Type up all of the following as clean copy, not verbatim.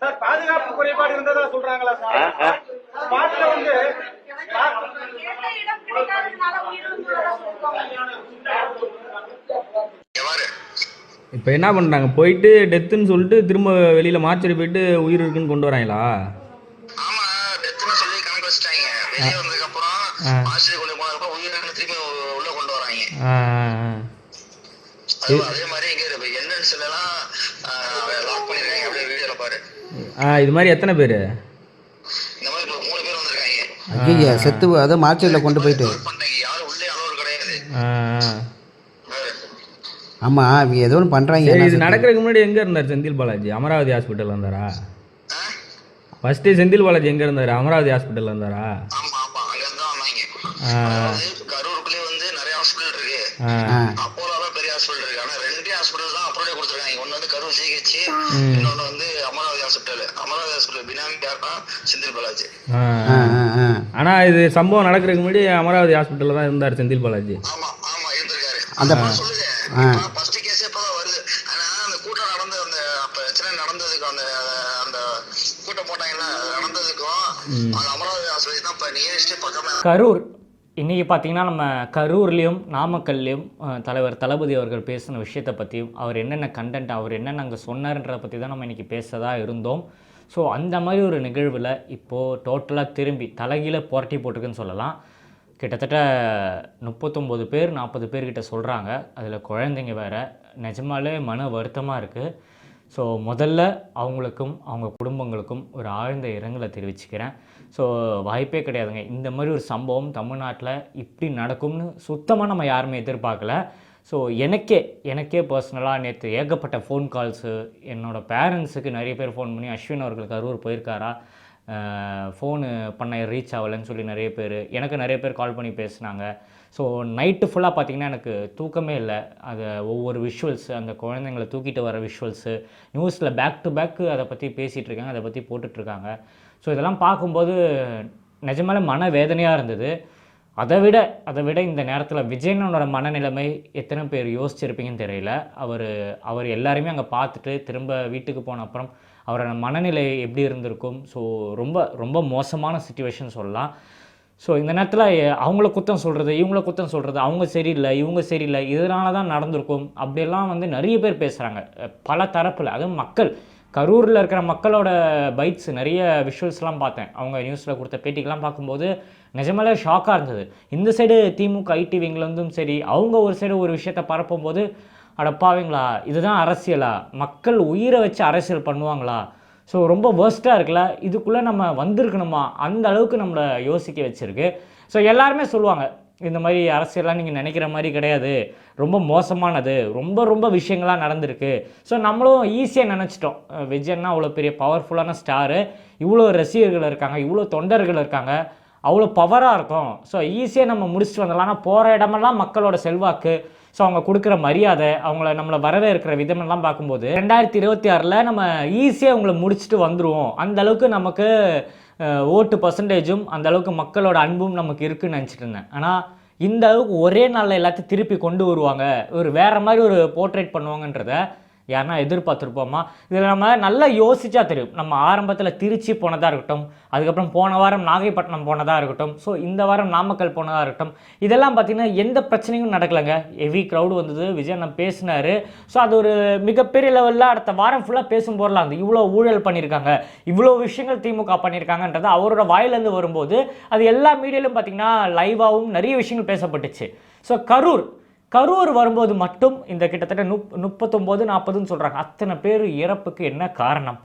Sir பாதுகாப்பு குறைபாடு இருந்ததா சொல்றாங்களா சார்? ஸ்பாட்ல வந்து இப்போ என்ன பண்ணுறாங்க, போயிட்டு டெத்துன்னு சொல்லிட்டு திரும்ப வெளியில் மார்ச்சரி போயிட்டு உயிர் இருக்குன்னு கொண்டு வராங்களா? ஆமா, டெத்துன்னு சொல்லி கணக்கு வச்சுட்டாங்க. வெளியே வந்ததுக்கு அப்புறம் ஆஸ்பத்திரி கொண்டு போனதுக்கு உயிர் திருப்பி உள்ள கொண்டு வராங்க. அதே மாதிரி இங்க என்என்ஸ் எல்லாம் லாக் பண்ணிருக்காங்க. அப்படியே வீடியோல பாரு. இது மாதிரி எத்தனை பேர்? இந்த மாதிரி 3 பேர் வந்திருக்காங்க. ஐயா செத்து அதை மார்ச்சரியில் கொண்டு போயிட்டு யாரும் உள்ளே அளவு கிடையாது. ஆமாம் இவங்க ஏதோ ஒன்று பண்ணுறாங்க. இது நடக்கிறதுக்கு முன்னாடி எங்கே இருந்தார் செந்தில் பாலாஜி? அமராவதி ஹாஸ்பிட்டலில் இருந்தாரா? ஃபஸ்ட்டு செந்தில் பாலாஜி எங்கே இருந்தார்? அமராவதி ஹாஸ்பிட்டலில் இருந்தாரா? கரூருக்குள்ளே வந்து நிறைய ஹாஸ்பிட்டல் இருக்கு. அப்போலோ பெரிய ஹாஸ்பிட்டல் இருக்கு. ஆனா 2 ஹாஸ்பிட்டல் தான் அப்ரோடே கொடுத்துருக்காங்க. ஒன்னு வந்து கரூர் சிஹெச், இன்னொன்னு வந்து அமராவதி ஹாஸ்பிட்டல். அமராவதி ஹாஸ்பிட்டல் பினாமி யாருன்னா செந்தில் பாலாஜி. ஆனா இது சம்பவம் நடக்கிறதுக்கு முன்னாடி அமராவதி ஹாஸ்பிட்டல்ல தான் இருந்தார் செந்தில் பாலாஜி. ஆமா ஆமா இருந்திருக்காரு. அந்த சொல்லுங்க, ஃபர்ஸ்ட் கேஸ் இப்பதான் வருது. ஆனா அந்த கூட்டம் நடந்த அந்த பிரச்சனை நடந்ததுக்கு அந்த அந்த கூட்டம் போட்டாங்கல்ல, நடந்ததுக்கும் அந்த அமராவதி ஹாஸ்பிட்டல் தான் இப்ப நியரஸ்ட் பக்கமே. கரூர் இன்றைக்கி பார்த்திங்கன்னா நம்ம கரூர்லேயும் நாமக்கல்லையும் தலைவர் தளபதி அவர்கள் பேசின விஷயத்தை பற்றியும் அவர் என்னென்ன கண்டென்ட் அவர் என்னென்ன அங்கே சொன்னார்ன்றதை பற்றி தான் நம்ம இன்றைக்கி பேசதான் இருந்தோம். ஸோ அந்த மாதிரி ஒரு நிகழ்வில் இப்போது டோட்டலாக திரும்பி தலைகீழ புரட்டி போட்டிருக்குன்னு சொல்லலாம். கிட்டத்தட்ட 39 பேர் 40 பேர்கிட்ட சொல்கிறாங்க. அதில் குழந்தைங்க வேறு. நிஜமாலே மன வருத்தமாக இருக்குது. ஸோ முதல்ல அவங்களுக்கும் அவங்க குடும்பங்களுக்கும் ஒரு ஆழ்ந்த இரங்கலை தெரிவிச்சுக்கிறேன். ஸோ வாய்ப்பே கிடையாதுங்க, இந்த மாதிரி ஒரு சம்பவம் தமிழ்நாட்டில் இப்படி நடக்கும்னு சுத்தமாக நம்ம யாருமே எதிர்பார்க்கல. ஸோ எனக்கே பர்சனலாக நேற்று ஏகப்பட்ட ஃபோன் கால்ஸு. என்னோடய பேரண்ட்ஸுக்கு நிறைய பேர் ஃபோன் பண்ணி அஸ்வின் அவர்கள் கரூர் போயிருக்காரா, ஃபோனு பண்ண ரீச் ஆகலைன்னு சொல்லி நிறைய பேர் நிறைய பேர் கால் பண்ணி பேசினாங்க. ஸோ நைட்டு ஃபுல்லாக பார்த்திங்கன்னா எனக்கு தூக்கமே இல்லை. அதை ஒவ்வொரு விஷுவல்ஸு, அந்த குழந்தைங்களை தூக்கிட்டு வர விஷுவல்ஸு நியூஸில் பேக் டு பேக் அதை பற்றி பேசிகிட்டு இருக்காங்க, அதை பற்றி போட்டுட்ருக்காங்க. ஸோ இதெல்லாம் பார்க்கும்போது நிஜமாலே மன வேதனையாக இருந்தது. அதை விட இந்த நேரத்தில் விஜயனோட மனநிலைமை எத்தனை பேர் யோசிச்சிருப்பீங்கன்னு தெரியல. அவர் எல்லாருமே அங்கே பார்த்துட்டு திரும்ப வீட்டுக்கு போன அப்புறம் அவரோட மனநிலை எப்படி இருந்திருக்கும். ஸோ ரொம்ப ரொம்ப மோசமான சிச்சுவேஷன் சொல்லலாம். ஸோ இந்த நேரத்தில் அவங்கள குற்றம் சொல்கிறது, இவங்கள குற்றம் சொல்கிறது, அவங்க சரியில்லை இவங்க சரியில்லை இதனால தான் நடந்திருக்கும் அப்படியெல்லாம் வந்து நிறைய பேர் பேசுகிறாங்க பல தரப்பில். அதுவும் மக்கள் கரூரில் இருக்கிற மக்களோட பைட்ஸ் நிறைய விஷுவல்ஸ்லாம் பார்த்தேன். அவங்க நியூஸில் கொடுத்த பேட்டிக்கெலாம் பார்க்கும்போது நிஜமாலே ஷாக்காக இருந்தது. இந்த சைடு திமுக ஐடிவிங்கிலேருந்தும் சரி, அவங்க ஒரு சைடு ஒரு விஷயத்தை பரப்பும்போது அடப்பாவீங்களா, இதுதான் அரசியலா, மக்கள் உயிரை வச்சு அரசியல் பண்ணுவாங்களா, ஸோ ரொம்ப வேர்ஸ்ட்டாக இருக்குல்ல, இதுக்குள்ளே நம்ம வந்திருக்கணுமா, அந்த அளவுக்கு நம்மளை யோசிக்க வச்சுருக்கு. ஸோ எல்லாருமே சொல்லுவாங்க இந்த மாதிரி அரசியலாம் நீங்கள் நினைக்கிற மாதிரி கிடையாது, ரொம்ப மோசமானது, ரொம்ப விஷயங்களாக நடந்திருக்கு. ஸோ நம்மளும் ஈஸியாக நினச்சிட்டோம் விஜயன்னா அவ்வளோ பெரிய பவர்ஃபுல்லான ஸ்டாரு, இவ்வளோ ரசிகர்கள் இருக்காங்க, இவ்வளோ தொண்டர்கள் இருக்காங்க, அவ்வளோ பவராக இருக்கும். ஸோ ஈஸியாக நம்ம முடிச்சுட்டு வந்துடலாம். ஆனால் போகிற இடமெல்லாம் மக்களோட செல்வாக்கு, ஸோ அவங்க கொடுக்குற மரியாதை, நம்மளை வரவேற்கிற விதமெல்லாம் பார்க்கும்போது 2026 நம்ம ஈஸியாக அவங்கள முடிச்சுட்டு வந்துடுவோம். அந்தளவுக்கு நமக்கு ஓட்டு பர்சன்டேஜும் அந்தளவுக்கு மக்களோட அன்பும் நமக்கு இருக்குதுன்னு நினச்சிட்டு இருந்தேன். ஆனால் இந்த அளவுக்கு ஒரே நாளில் எல்லாத்தையும் திருப்பி கொண்டு வருவாங்க, ஒரு வேறு மாதிரி ஒரு போர்ட்ரேட் பண்ணுவாங்கன்றத யாருன்னா எதிர்பார்த்துருப்போமா? இதில் நம்ம நல்லா யோசிச்சா தெரியும். நம்ம ஆரம்பத்தில் திருச்சி போனதாக இருக்கட்டும், அதுக்கப்புறம் போன வாரம் நாகைப்பட்டினம் போனதாக இருக்கட்டும், ஸோ இந்த வாரம் நாமக்கல் போனதாக இருக்கட்டும், இதெல்லாம் பார்த்திங்கன்னா எந்த பிரச்சனையும் நடக்கலைங்க. ஹெவி க்ரௌடு வந்தது, விஜய் நம்ம பேசினார். ஸோ அது ஒரு மிகப்பெரிய லெவலில் அடுத்த வாரம் ஃபுல்லாக பேசும்போதெல்லாம் அந்த இவ்வளோ ஊழல் பண்ணியிருக்காங்க, இவ்வளோ விஷயங்கள் திமுக பண்ணியிருக்காங்கன்றது அவரோட வாயிலேருந்து வரும்போது அது எல்லா மீடியாலும் பார்த்திங்கன்னா லைவாகவும் நிறைய விஷயங்கள் பேசப்பட்டுச்சு. ஸோ கரூர் வரும்போது மட்டும் இந்த கிட்டத்தட்ட 39-40ன்னு சொல்கிறாங்க. அத்தனை பேர் இறப்புக்கு என்ன காரணம்?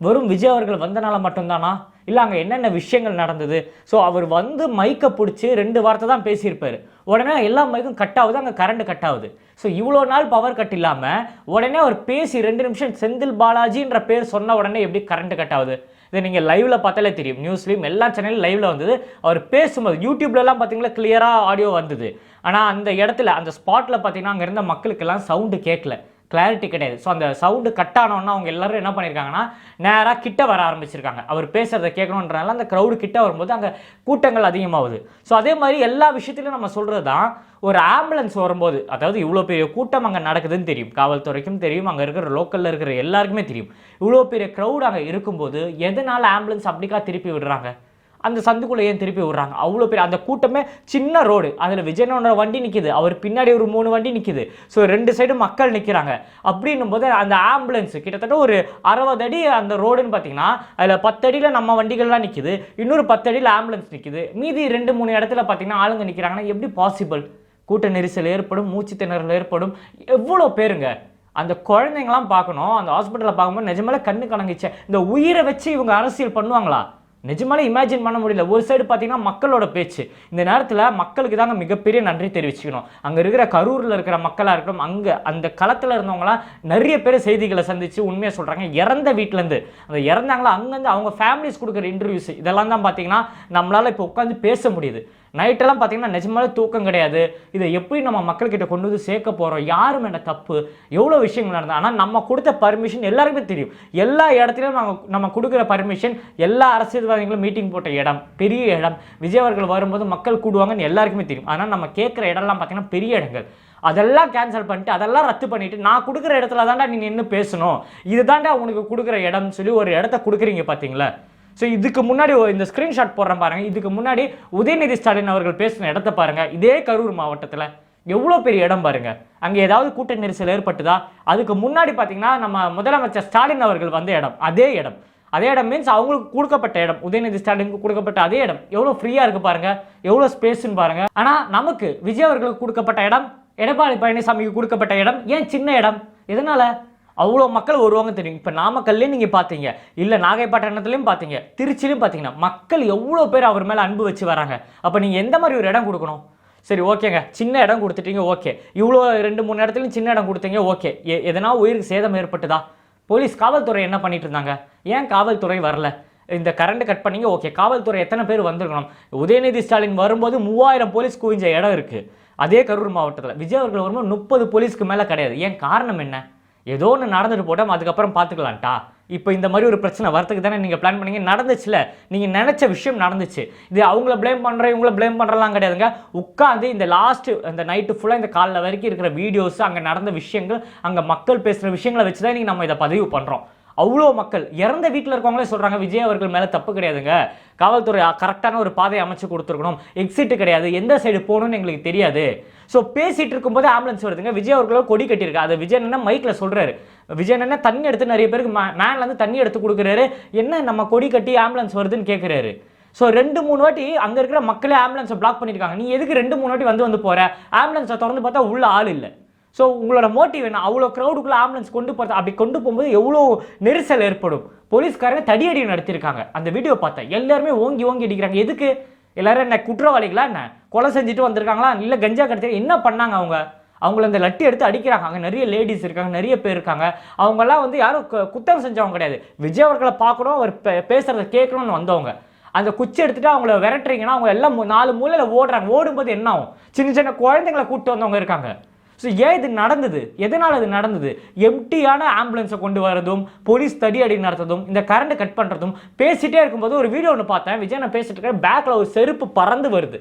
வெறும் விஜய் அவர்கள் வந்தனால மட்டும்தானா, இல்லை அங்கே என்னென்ன விஷயங்கள் நடந்தது? ஸோ அவர் வந்து மைக்கை பிடிச்சி 2 வார்த்தை தான் பேசியிருப்பார், உடனே எல்லா மைக்கும் கட் ஆகுது, அங்கே கரண்ட் கட் ஆகுது. ஸோ இவ்வளோ நாள் பவர் கட் இல்லாமல் உடனே அவர் பேசி 2 நிமிஷம் செந்தில் பாலாஜின்ற பேர் சொன்ன உடனே எப்படி கரண்ட் கட் ஆகுது? இதை நீங்கள் லைவில் பார்த்தாலே தெரியும். நியூஸ்லேயும் எல்லா சேனலும் லைவில் வந்தது. அவர் பேசும்போது யூடியூப்லலாம் பார்த்தீங்களா கிளியராக ஆடியோ வந்தது. ஆனால் அந்த இடத்துல அந்த ஸ்பாட்டில் பார்த்தீங்கன்னா அங்கே இருந்த மக்களுக்கெல்லாம் சவுண்டு கேட்கல, கிளாரிட்டி கிடையாது. ஸோ அந்த சவுண்டு கட் ஆனோன்னா அவங்க எல்லாரும் என்ன பண்ணியிருக்காங்கன்னா நேராக கிட்ட வர ஆரம்பிச்சிருக்காங்க. அவர் பேசுகிறத கேட்கணுன்றனால அந்த க்ரௌடு கிட்ட வரும்போது அங்கே கூட்டங்கள் அதிகமாகுது. ஸோ அதே மாதிரி எல்லா விஷயத்துலையும் நம்ம சொல்கிறது தான், ஒரு ஆம்புலன்ஸ் வரும்போது, அதாவது இவ்வளோ பெரிய கூட்டம் அங்கே நடக்குதுன்னு தெரியும், காவல்துறைக்கும் தெரியும், அங்கே இருக்கிற லோக்கலில் இருக்கிற எல்லாருக்குமே தெரியும். இவ்வளோ பெரிய க்ரௌடு அங்கே இருக்கும்போது எதனால் ஆம்புலன்ஸ் அப்படிக்கா திருப்பி விடுறாங்க? அந்த சந்துக்குள்ளே ஏன் திருப்பி விடுறாங்க? அவ்வளோ பேர், அந்த கூட்டமே சின்ன ரோடு, அதில் விஜயனோட வண்டி நிற்கிது, அவர் பின்னாடி ஒரு 3 வண்டி நிற்கிது. ஸோ 2 சைடும் மக்கள் நிற்கிறாங்க. அப்படின்னும் போது அந்த ஆம்புலன்ஸ் கிட்டத்தட்ட ஒரு 60 அடி அந்த ரோடுன்னு பார்த்தீங்கன்னா அதில் 10 அடியில் நம்ம வண்டிகள்லாம் நிற்கிது, இன்னொரு 10 அடியில் ஆம்புலன்ஸ் நிற்கிது, மீதி 2-3 இடத்துல பார்த்தீங்கன்னா ஆளுங்க நிற்கிறாங்கன்னா எப்படி பாசிபிள்? கூட்ட நெரிசல் ஏற்படும், மூச்சு திணறல் ஏற்படும். எவ்வளோ பேருங்க அந்த குழந்தைங்களாம் பார்க்கணும். அந்த ஹாஸ்பிட்டலில் பார்க்கும்போது நிஜமாலே கண்ணு கலங்கிச்சு. இந்த உயிரை வச்சு இவங்க அரசியல் பண்ணுவாங்களா? நிஜமாலே இமேஜின் பண்ண முடியல. ஒரு சைடு பார்த்தீங்கன்னா மக்களோட பேச்சு. இந்த நேரத்தில் மக்களுக்கு தாங்க மிகப்பெரிய நன்றி தெரிவிச்சுக்கணும். அங்கே இருக்கிற கரூரில் இருக்கிற மக்களாக இருக்கட்டும், அங்கே அந்த களத்தில் இருந்தவங்களாம் நிறைய பேர் செய்திகளை சந்தித்து உண்மையாக சொல்கிறாங்க. இறந்த வீட்டிலேருந்து அந்த இறந்தாங்களா அங்கேருந்து அவங்க ஃபேமிலிஸ் கொடுக்குற இன்டர்வியூஸ் இதெல்லாம் தான் பார்த்தீங்கன்னா நம்மளால் இப்போ உட்காந்து பேச முடியுது. நைட்டெல்லாம் பார்த்தீங்கன்னா நிஜமாலே தூக்கம் கிடையாது. இதை எப்படி நம்ம மக்கள்கிட்ட கொண்டு வந்து சேர்க்க போகிறோம்? யாரும் என்ன தப்பு? எவ்வளோ விஷயங்கள் நடந்தது. ஆனால் நம்ம கொடுத்த பர்மிஷன் எல்லாருக்குமே தெரியும். எல்லா இடத்துலையும் நம்ம கொடுக்குற பர்மிஷன், எல்லா அரசியல்வாதிகளும் மீட்டிங் போட்ட இடம், பெரிய இடம், விஜய் அவர்கள் வரும்போது மக்கள் கூடுவாங்கன்னு எல்லாருக்குமே தெரியும். ஆனால் நம்ம கேட்குற இடம்லாம் பார்த்தீங்கன்னா பெரிய இடங்கள். அதெல்லாம் கேன்சல் பண்ணிட்டு, அதெல்லாம் ரத்து பண்ணிவிட்டு, நான் கொடுக்குற இடத்துல தாண்டா நீ நின்று பேசணும், இது தாண்டா உனக்கு கொடுக்குற இடம்னு சொல்லி ஒரு இடத்த கொடுக்குறீங்க பார்த்தீங்களா? ஸோ இதுக்கு முன்னாடி இந்த ஸ்க்ரீன்ஷாட் போடுறேன் பாருங்கள். இதுக்கு முன்னாடி உதயநிதி ஸ்டாலின் அவர்கள் பேசின இடத்த பாருங்கள். இதே கரூர் மாவட்டத்தில் எவ்வளோ பெரிய இடம் பாருங்கள். அங்கே ஏதாவது கூட்ட நெரிசல் ஏற்பட்டுதா? அதுக்கு முன்னாடி பார்த்தீங்கன்னா நம்ம முதலமைச்சர் ஸ்டாலின் அவர்கள் வந்த இடம், அதே இடம் மீன்ஸ் அவங்களுக்கு கொடுக்கப்பட்ட இடம், உதயநிதி ஸ்டாலினுக்கு கொடுக்கப்பட்ட அதே இடம் எவ்வளோ ஃப்ரீயாக இருக்குது பாருங்கள், எவ்வளோ ஸ்பேஸ்ன்னு பாருங்கள். ஆனால் நமக்கு விஜய் அவர்களுக்கு கொடுக்கப்பட்ட இடம், எடப்பாடி பழனிசாமிக்கு கொடுக்கப்பட்ட இடம் ஏன் சின்ன இடம்? எதனால்? அவ்வளோ மக்கள் வருவாங்க தெரியும். இப்போ நாமக்கல்லையும் நீங்கள் பார்த்தீங்க, இல்லை நாகைப்பட்டினத்துலையும் பார்த்தீங்க, திருச்சிலையும் பார்த்தீங்கன்னா மக்கள் எவ்வளோ பேர் அவர் மேலே அன்பு வச்சு வராங்க. அப்போ நீங்கள் எந்த மாதிரி ஒரு இடம் கொடுக்கணும்? சரி ஓகேங்க, சின்ன இடம் கொடுத்துட்டீங்க, ஓகே. இவ்வளோ 2-3 இடத்துலையும் சின்ன இடம் கொடுத்தீங்க, ஓகே. எதனா உயிருக்கு சேதம் ஏற்பட்டுதா? போலீஸ் காவல்துறை என்ன பண்ணிட்டு இருந்தாங்க? ஏன் காவல்துறை வரல? இந்த கரண்ட் கட் பண்ணீங்க, ஓகே. காவல்துறை எத்தனை பேர் வந்திருக்கணும்? உதயநிதி ஸ்டாலின் வரும்போது 3000 போலீஸ் குவிஞ்ச இடம் இருக்குது அதே கரூர் மாவட்டத்தில். விஜய் அவர்கள் வரும்போது 30 போலீஸ்க்கு மேலே கிடையாது. ஏன் காரணம் என்ன? ஏதோ ஒன்று நடந்துட்டு போட்டோம், அதுக்கப்புறம் பார்த்துக்கலான்ட்டா. இப்போ இந்த மாதிரி ஒரு பிரச்சனை வரத்துக்கு தானே நீங்கள் பிளான் பண்ணீங்க. நடந்துச்சுல, நீங்கள் நினச்ச விஷயம் நடந்துச்சு. இது அவங்கள ப்ளேம் பண்ணுறேன் இவங்கள ப்ளேம் பண்ணுறலாம் கிடையாதுங்க. உட்காந்து இந்த லாஸ்ட்டு அந்த நைட்டு ஃபுல்லாக இந்த காலைல வரைக்கும் இருக்கிற வீடியோஸ், அங்கே நடந்த விஷயங்கள், அங்கே மக்கள் பேசுகிற விஷயங்களை வச்சு தான் நம்ம இதை பதிவு பண்ணுறோம். அவ்வளோ மக்கள் இறந்த வீட்டில் இருக்கவங்களே சொல்கிறாங்க விஜய் அவர்கள் மேலே தப்பு கிடையாதுங்க, காவல்துறை கரெக்டான ஒரு பாதையை அமைச்சு கொடுத்துருக்கணும், எக்ஸிட்டு கிடையாது, எந்த சைடு போகணும்னு எங்களுக்கு தெரியாது. ஸோ பேசிகிட்டு இருக்கும்போது ஆம்புலன்ஸ் வருதுங்க. விஜய் அவர்களோட கொடி கட்டியிருக்கு. அதை விஜய் என்ன மைக்கில் சொல்கிறாரு. விஜய் என்ன தண்ணி எடுத்து நிறைய பேருக்கு மேன்லேருந்து தண்ணி எடுத்து கொடுக்குறாரு. என்ன நம்ம கொடி கட்டி ஆம்புலன்ஸ் வருதுன்னு கேட்குறாரு. ஸோ 2-3 வாட்டி அங்கே இருக்கிற மக்களே ஆம்புலன்ஸை பிளாக் பண்ணியிருக்காங்க. நீ எதுக்கு 2-3 வாட்டி வந்து போகிற? ஆம்புலன்ஸை திறந்து பார்த்தா உள்ள ஆள் இல்லை. ஸோ உங்களோட மோட்டிவ் என்ன? அவ்வளோ க்ரௌடுக்குள்ளே ஆம்புலன்ஸ் கொண்டு போகிறது. அப்படி கொண்டு போகும்போது எவ்வளோ நெரிசல் ஏற்படும். போலீஸ்காரங்க தடியடி நடத்தியிருக்காங்க. அந்த வீடியோ பார்த்தேன், எல்லாருமே ஓங்கி அடிக்கிறாங்க. எதுக்கு? எல்லாரும் என்ன குற்றவாளிகளா? என்ன கொலை செஞ்சுட்டு வந்திருக்காங்களா? இல்லை கஞ்சா கடத்தி என்ன பண்ணாங்க? அவங்கள அந்த லட்டி எடுத்து அடிக்கிறாங்க. அங்கே நிறைய லேடிஸ் இருக்காங்க, நிறைய பேர் இருக்காங்க. அவங்கெல்லாம் யாரும் குற்றம் செஞ்சவங்க கிடையாது. விஜய் அவர்களை பார்க்கணும், அவர் பேசுகிறத கேட்கணும்னு வந்தவங்க. அந்த குச்சி எடுத்துகிட்டு அவங்கள விரட்டுறீங்கன்னா அவங்க எல்லாம் 4 மூலையில் ஓடுறாங்க. ஓடும்போது என்ன ஆகும்? சின்ன குழந்தைங்களை கூப்பிட்டு வந்தவங்க இருக்காங்க. ஸோ ஏன் இது நடந்தது? எதனால் இது நடந்தது? எம்டியான ஆம்புலன்ஸை கொண்டு வரதும், போலீஸ் தடியடி நடத்துறதும், இந்த கரண்ட் கட் பண்ணுறதும். பேசிகிட்டே இருக்கும்போது ஒரு வீடியோ ஒன்று பார்த்தேன், விஜய் நான் பேசிட்டு இருக்கேன், பேக்கில் ஒரு செருப்பு பறந்து வருது.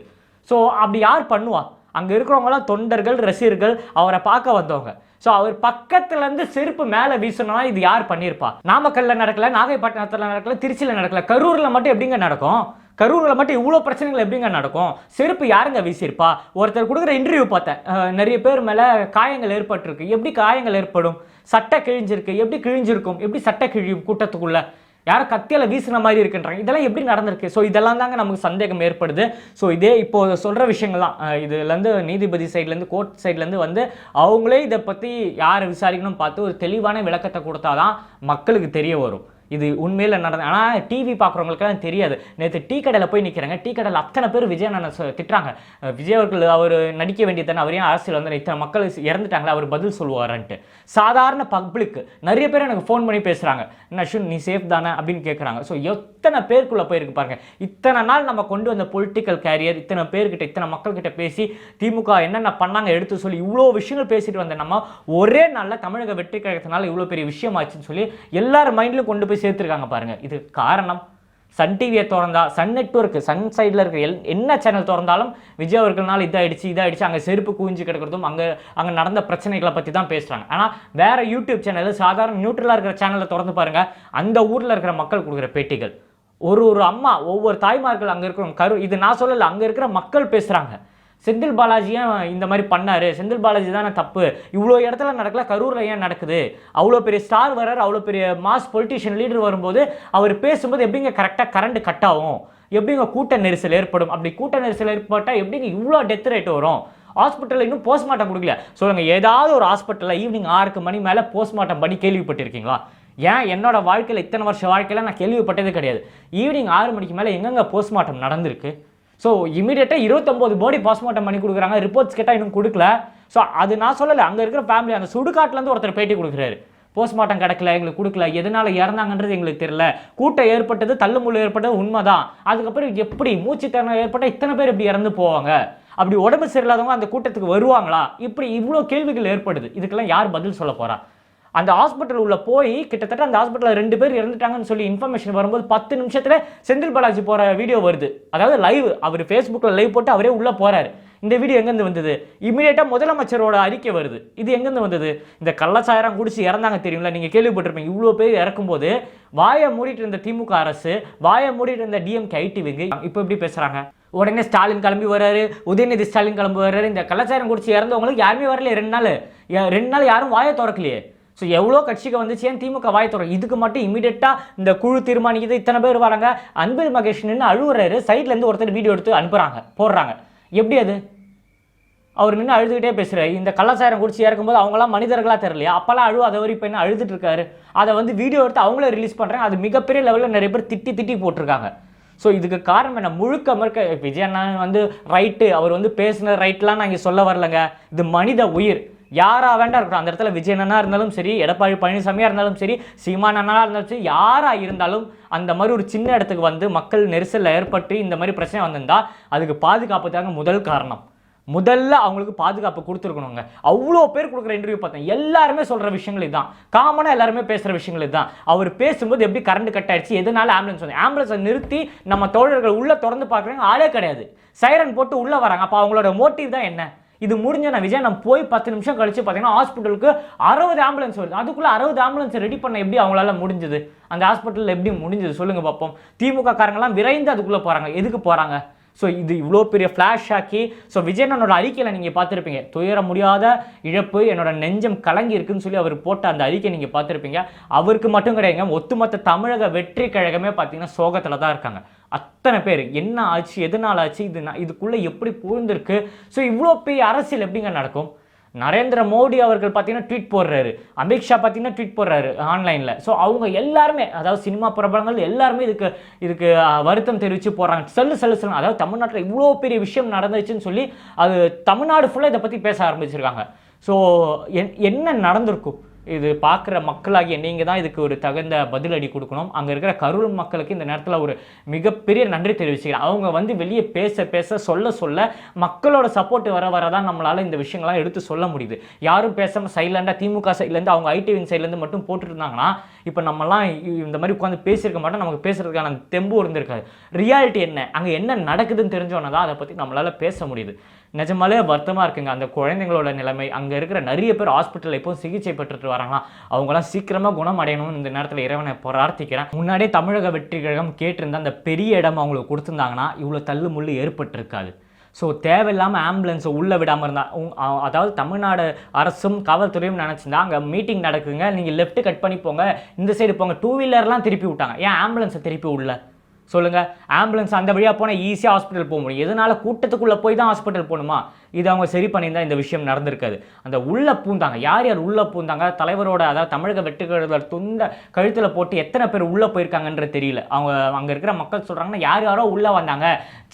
ஸோ அப்படி யார் பண்ணுவா? அங்கே இருக்கிறவங்களாம் தொண்டர்கள், ரசிகர்கள், அவரை பார்க்க வந்தவங்க. ஸோ அவர் பக்கத்துலேருந்து செருப்பு மேலே வீசணும்னா இது யார் பண்ணியிருப்பா? நாமக்கல்ல நடக்கல, நாகைப்பட்டினத்தில் நடக்கல, திருச்சியில் நடக்கல, கரூரில் மட்டும் எப்படிங்க நடக்கும்? கரூரில் மட்டும் இவ்வளோ பிரச்சனைகள் எப்படிங்க நடக்கும்? செருப்பு யாருங்க வீசியிருப்பா? ஒருத்தர் கொடுக்குற இன்டர்வியூ பார்த்தேன், நிறைய பேர் மேலே காயங்கள் ஏற்பட்டிருக்கு. எப்படி காயங்கள் ஏற்படும்? சட்டை கிழிஞ்சிருக்கு. எப்படி கிழிஞ்சிருக்கும்? எப்படி சட்டை கிழியும் கூட்டத்துக்குள்ளே? யாரும் கத்தியால் வீசின மாதிரி இருக்குன்றாங்க. இதெல்லாம் எப்படி நடந்திருக்கு? ஸோ இதெல்லாம் தாங்க நமக்கு சந்தேகம் ஏற்படுது. ஸோ இதே இப்போது சொல்கிற விஷயங்கள் தான். இதுலேருந்து நீதிபதி சைட்லேருந்து, கோர்ட் சைட்லேருந்து அவங்களே இதை பற்றி யாரை விசாரிக்கணும்னு பார்த்து ஒரு தெளிவான விளக்கத்தை கொடுத்தா தான் மக்களுக்கு தெரிய வரும். இது உண்மையில் நடந்தது. ஆனால் டிவி பார்க்குறவங்களுக்குலாம் தெரியாது. நேற்று டீ கடையில் போய் நிற்கிறாங்க, டீ கடையில் அத்தனை பேர் விஜய் அண்ணனை திட்டுறாங்க. விஜய் அவர்கள் அவர் நடிக்க வேண்டியது தானே, அவர் ஏன் அரசியல் வந்து இத்தனை மக்கள் இறந்துட்டாங்களே, அவர் பதில் சொல்லுவார்ன்ட்டு. சாதாரண பப்ளிக் நிறைய பேர் எனக்கு ஃபோன் பண்ணி பேசுகிறாங்க, அஸ்வின் நீ சேஃப் தானே அப்படின்னு கேட்குறாங்க. ஸோ எத்தனை பேருக்குள்ளே போயிருக்கு பாருங்க. இத்தனை நாள் நம்ம கொண்டு வந்த பொலிட்டிக்கல் கேரியர், இத்தனை பேர்கிட்ட இத்தனை மக்கள்கிட்ட பேசி திமுக என்னென்ன பண்ணாங்க எடுத்து சொல்லி இவ்வளோ விஷயங்கள் பேசிட்டு வந்த நம்ம ஒரே நாளில் தமிழக வெற்றி கழகத்தினால இவ்வளோ பெரிய விஷயம் ஆச்சுன்னு சொல்லி எல்லார் மைண்ட்லையும் கொண்டு போய் சேர்த்துருக்காங்க பாருங்க. இது காரணம் சன் டிவியை திறந்தா, சன் நெட்வொர்க், சன் சைடில் இருக்கிற என்ன சேனல் திறந்தாலும் விஜய் அவர்களால் இதாகிடுச்சு அங்கே செருப்பு குவிஞ்சு கிடக்கிறதும் அங்கே நடந்த பிரச்சனைகளை பற்றி தான் பேசுகிறாங்க. ஆனால் வேற யூடியூப் சேனல் சாதாரண நியூட்ரலாக இருக்கிற சேனலில் திறந்து பாருங்க, அந்த ஊரில் இருக்கிற மக்கள் கொடுக்குற பேட்டிகள், ஒரு அம்மா, ஒவ்வொரு தாய்மார்கள் அங்கே இருக்கிற இது நான் சொல்லலை, அங்கே இருக்கிற மக்கள் பேசுகிறாங்க. செந்தில் பாலாஜி ஏன் இந்த மாதிரி பண்ணாரு, செந்தில் பாலாஜி தானே தப்பு, இவ்வளோ இடத்துல நடக்கல, கரூரில் ஏன் நடக்குது, அவ்வளோ பெரிய ஸ்டார் வர்றாரு, அவ்வளோ பெரிய மாஸ் பொலிட்டிஷியன் லீடர் வரும்போது அவர் பேசும்போது எப்படிங்க கரெக்டாக கரண்ட் கட் ஆகும், எப்படிங்க கூட்ட நெரிசல் ஏற்படும், அப்படி கூட்ட நெரிசல் ஏற்பட்டால் எப்படிங்க இவ்வளோ டெத் ரேட் வரும், ஹாஸ்பிட்டலில் இன்னும் போஸ்ட்மார்ட்டம் கொடுக்கல சொல்லுங்கள். ஏதாவது ஒரு ஹாஸ்பிட்டலில் ஈவினிங் 6 மணி மேலே போஸ்ட்மார்ட்டம் பண்ணி கேள்விப்பட்டிருக்கீங்களா? ஏன் என்னோட வாழ்க்கையில் இத்தனை வருஷம் வாழ்க்கையில் நான் கேள்விப்பட்டதே கிடையாது. ஈவினிங் 6 மணிக்கு மேலே எங்கெங்கே போஸ்ட்மார்ட்டம் நடந்திருக்கு? ஸோ இமீடியட்டாக 29 பாடி போஸ்ட்மார்ட்டம் பண்ணி கொடுக்குறாங்க, ரிப்போர்ட்ஸ் கேட்டால் இன்னும் கொடுக்கல. ஸோ அது நான் சொல்லலை, அங்கே இருக்கிற ஃபேமிலி அந்த சுடுகாட்டிலேருந்து ஒருத்தர் பேட்டி கொடுக்குறாரு, போஸ்ட்மார்ட்டம் கிடக்கல, எங்களுக்கு கொடுக்கல, எதனால் இறந்தாங்கன்றது எங்களுக்கு தெரியல, கூட்டம் ஏற்பட்டது, தள்ளுமுள்ளு ஏற்பட்டது உண்மைதான், அதுக்கப்புறம் எப்படி மூச்சு திறனை ஏற்பட்டால் இத்தனை பேர் இப்படி இறந்து போவாங்க, அப்படி உடம்பு சரியில்லாதவங்க அந்த கூட்டத்துக்கு வருவாங்களா, இப்படி இவ்வளோ கேள்விகள் ஏற்படுது. இதுக்கெல்லாம் யார் பதில் சொல்ல போகிறா? அந்த ஹாஸ்பிட்டல் உள்ள போய் கிட்டத்தட்ட அந்த ஹாஸ்பிட்டலில் 2 பேர் இறந்துட்டாங்கன்னு சொல்லி இன்ஃபர்மேஷன் வரும்போது 10 நிமிஷத்துல செந்தில் பாலாஜி போகிற வீடியோ வருது. அதாவது லைவ், அவர் ஃபேஸ்புக்கில் லைவ் போட்டு அவரே உள்ளே போகிறாரு. இந்த வீடியோ எங்கேருந்து வந்தது? இமீடியட்டாக முதலமைச்சரோட அறிக்கை வருது. இது எங்கேருந்து வந்தது? இந்த கள்ளச்சாரம் குடிச்சு இறந்தாங்க தெரியுங்களா, நீங்கள் கேள்விப்பட்டிருப்பீங்க. இவ்வளோ பேர் இறக்கும்போது வாயை மூடிட்டு இருந்த திமுக அரசு, வாயை மூடிட்டு இருந்த டிஎம்கே ஐடி விங்கு இப்போ எப்படி பேசுகிறாங்க? உடனே ஸ்டாலின் கிளம்பி வர்றாரு, உதயநிதி ஸ்டாலின் கிளம்பி வர்றாரு. இந்த கள்ளச்சாரம் குடிச்சு இறந்தவங்களுக்கு யாருமே வரலையே, 2 நாள் யாரும் வாயை திறக்கலையே. ஸோ எவ்வளோ கட்சிக்கு வந்துச்சு, ஏன் திமுக வாய் திறக்கும்? இதுக்கு மட்டும் இமீடியட்டாக இந்த குழு தீர்மானிக்குது, இத்தனை பேர் வராங்க, அன்பில் மகேஷ் நின்று அழுவுறாரு, சைட்லேருந்து ஒருத்தர் வீடியோ எடுத்து அனுப்புகிறாங்க, போடுறாங்க. எப்படி அது? அவர் நின்று அழுதுகிட்டே பேசுகிறாரு. இந்த கள்ளச்சாரம் குடிச்சு இறக்கும்போது அவங்களாம் மனிதர்களாக தெரியலையா? அப்போல்லாம் அழுவாத வரை இப்போ என்ன அழுதுட்டு இருக்காரு. அதை வீடியோ எடுத்து அவங்களே ரிலீஸ் பண்ணுறாங்க. அது மிகப்பெரிய லெவலில் நிறைய பேர் திட்டி போட்டிருக்காங்க. ஸோ இதுக்கு காரணம் என்ன? முழுக்க விஜய் அண்ணா ரைட்டு, அவர் பேசின ரைட்லாம் நான் இங்கே சொல்ல வரலங்க. இது மனித உயிர், யாரா வேண்டா இருக்கட்டும். அந்த இடத்துல விஜய் அண்ணா இருந்தாலும் சரி, எடப்பாடி பழனிசாமியாக இருந்தாலும் சரி, சீமான் அண்ணா இருந்தாலும் சரி, யாராக இருந்தாலும் அந்த மாதிரி ஒரு சின்ன இடத்துக்கு மக்கள் நெரிசலில் ஏற்பட்டு இந்த மாதிரி பிரச்சனை வந்திருந்தா அதுக்கு பாதுகாப்பு தாங்க முதல் காரணம். முதல்ல அவங்களுக்கு பாதுகாப்பு கொடுத்துருக்கணுங்க. அவ்வளோ பேர் கொடுக்குற இன்டர்வியூ பார்த்தேன், எல்லாருமே சொல்கிற விஷயங்கள் இதுதான், காமனாக எல்லாருமே பேசுகிற விஷயங்கள் இதுதான். அவர் பேசும்போது எப்படி கரண்ட் கட் ஆயிடுச்சு, எதனால ஆம்புலன்ஸ் வந்து, ஆம்புலன்ஸை நிறுத்தி நம்ம தோழர்கள் உள்ளே திறந்து பார்க்குறாங்க, ஆளே கிடையாது, சைரன் போட்டு உள்ளே வராங்க. அப்போ அவங்களோட மோட்டிவ் தான் என்ன? இது முடிஞ்ச நான் விஜய் நம்ம போய் 10 நிமிஷம் கழிச்சு பார்த்தீங்கன்னா ஹாஸ்பிட்டலுக்கு 60 ஆம்புலன்ஸ் வருது. அதுக்குள்ளே 60 ஆம்புலன்ஸ் ரெடி பண்ண எப்படி அவங்களால முடிஞ்சது? அந்த ஹாஸ்பிட்டலில் எப்படி முடிஞ்சது சொல்லுங்கள் பார்ப்போம். திமுக காரங்களாம் விரைந்து அதுக்குள்ளே போகிறாங்க. எதுக்கு போகிறாங்க? ஸோ இது இவ்வளோ பெரிய ஃப்ளாஷ் ஆக்கி, ஸோ விஜயனோட அறிக்கையில் நீங்கள் பார்த்துருப்பீங்க, துயர முடியாத இழப்பு, என்னோட நெஞ்சம் கலங்கி இருக்குன்னு சொல்லி அவர் போட்ட அந்த அறிக்கை நீங்கள் பார்த்துருப்பீங்க. அவருக்கு மட்டும் கிடையாதுங்க, ஒட்டுமொத்த தமிழக வெற்றி கழகமே பார்த்தீங்கன்னா சோகத்தில் தான் இருக்காங்க. அத்தனை பேர் என்ன ஆச்சு, எதனால் ஆச்சு, இதுக்குள்ளே எப்படி புகுந்திருக்கு, ஸோ இவ்வளோ பெரிய அரசியல் எப்படிங்க நடக்கும்? நரேந்திர மோடி அவர்கள் பார்த்தீங்கன்னா ட்வீட் போடுறாரு, அமித்ஷா பார்த்தீங்கன்னா ட்வீட் போடுறாரு ஆன்லைனில். ஸோ அவங்க எல்லாருமே, அதாவது சினிமா பிரபலங்கள் எல்லாருமே இதுக்கு வருத்தம் தெரிவித்து போகிறாங்க. செல்லு அதாவது தமிழ்நாட்டில் இவ்வளோ பெரிய விஷயம் நடந்துச்சுன்னு சொல்லி அது தமிழ்நாடு ஃபுல்லாக இதை பற்றி பேச ஆரம்பிச்சிருக்காங்க. ஸோ என்ன நடந்திருக்கும்? இது பார்க்குற மக்களாகிய நீங்கள் தான் இதுக்கு ஒரு தகுந்த பதிலடி கொடுக்கணும். அங்கே இருக்கிற கரூர் மக்களுக்கு இந்த நேரத்தில் ஒரு மிகப்பெரிய நன்றி தெரிவிச்சுக்கிறேன். அவங்க வெளியே பேச சொல்ல மக்களோட சப்போர்ட் வர தான் நம்மளால் இந்த விஷயங்கள்லாம் எடுத்து சொல்ல முடியுது. யாரும் பேசாமல் சைலண்டாக திமுக சைட்லேருந்து அவங்க ஐடிவின் சைட்லேருந்து மட்டும் போட்டுட்டு இருந்தாங்கன்னா இப்போ நம்மலாம் இந்த மாதிரி உட்காந்து பேசியிருக்க மாட்டோம், நமக்கு பேசுறதுக்கான தெம்பு இருந்திருக்காது. ரியாலிட்டி என்ன, அங்கே என்ன நடக்குதுன்னு தெரிஞ்சோன்னா தான் அதை பற்றி நம்மளால் பேச முடியுது. நிஜமாலே வருத்தமாக இருக்குங்க அந்த குழந்தைங்களோட நிலைமை. அங்கே இருக்கிற நிறைய பேர் ஹாஸ்பிட்டலில் இப்போ சிகிச்சை பெற்றுட்டு வராங்களாம். அவங்களாம் சீக்கிரமாக குணம் அடையணும்னு இந்த நேரத்தில் இறைவனை பிரார்த்திக்கிறேன். முன்னாடியே தமிழக வெற்றி கழகம் கேட்டிருந்த அந்த பெரிய இடம் அவங்களுக்கு கொடுத்துருந்தாங்கன்னா இவ்வளோ தள்ளு முள்ளு ஏற்பட்டிருக்காது. ஸோ தேவையில்லாமல் ஆம்புலன்ஸை உள்ளே விடாமல் இருந்தால், அதாவது தமிழ்நாடு அரசும் காவல்துறையும் நினச்சிருந்தா அங்கே மீட்டிங் நடக்குங்க, நீங்கள் லெஃப்ட் கட் பண்ணி போங்க, இந்த சைடு போங்க, 2 வீலர்லாம் திருப்பி விட்டாங்க. ஏன் ஆம்புலன்ஸை திருப்பி உள்ள சொல்லுங்கள்? ஆம்புலன்ஸ் அந்த வழியாக போனால் ஈஸியாக ஹாஸ்பிட்டல் போக முடியும். எதனால கூட்டத்துக்குள்ளே போய் தான் ஹாஸ்பிட்டல் போகணுமா? இது அவங்க சரி பண்ணியிருந்தா இந்த விஷயம் நடந்திருக்காது. அந்த உள்ள பூந்தாங்க, யார் யார் உள்ள பூந்தாங்க, தலைவரோட அதாவது தமிழக வெட்டுக்கழுதல் துண்ட கழுத்தில் போட்டு எத்தனை பேர் உள்ளே போயிருக்காங்கன்றது தெரியல. அவங்க அங்கே இருக்கிற மக்கள் சொல்கிறாங்கன்னா யார் யாரோ உள்ளே வந்தாங்க,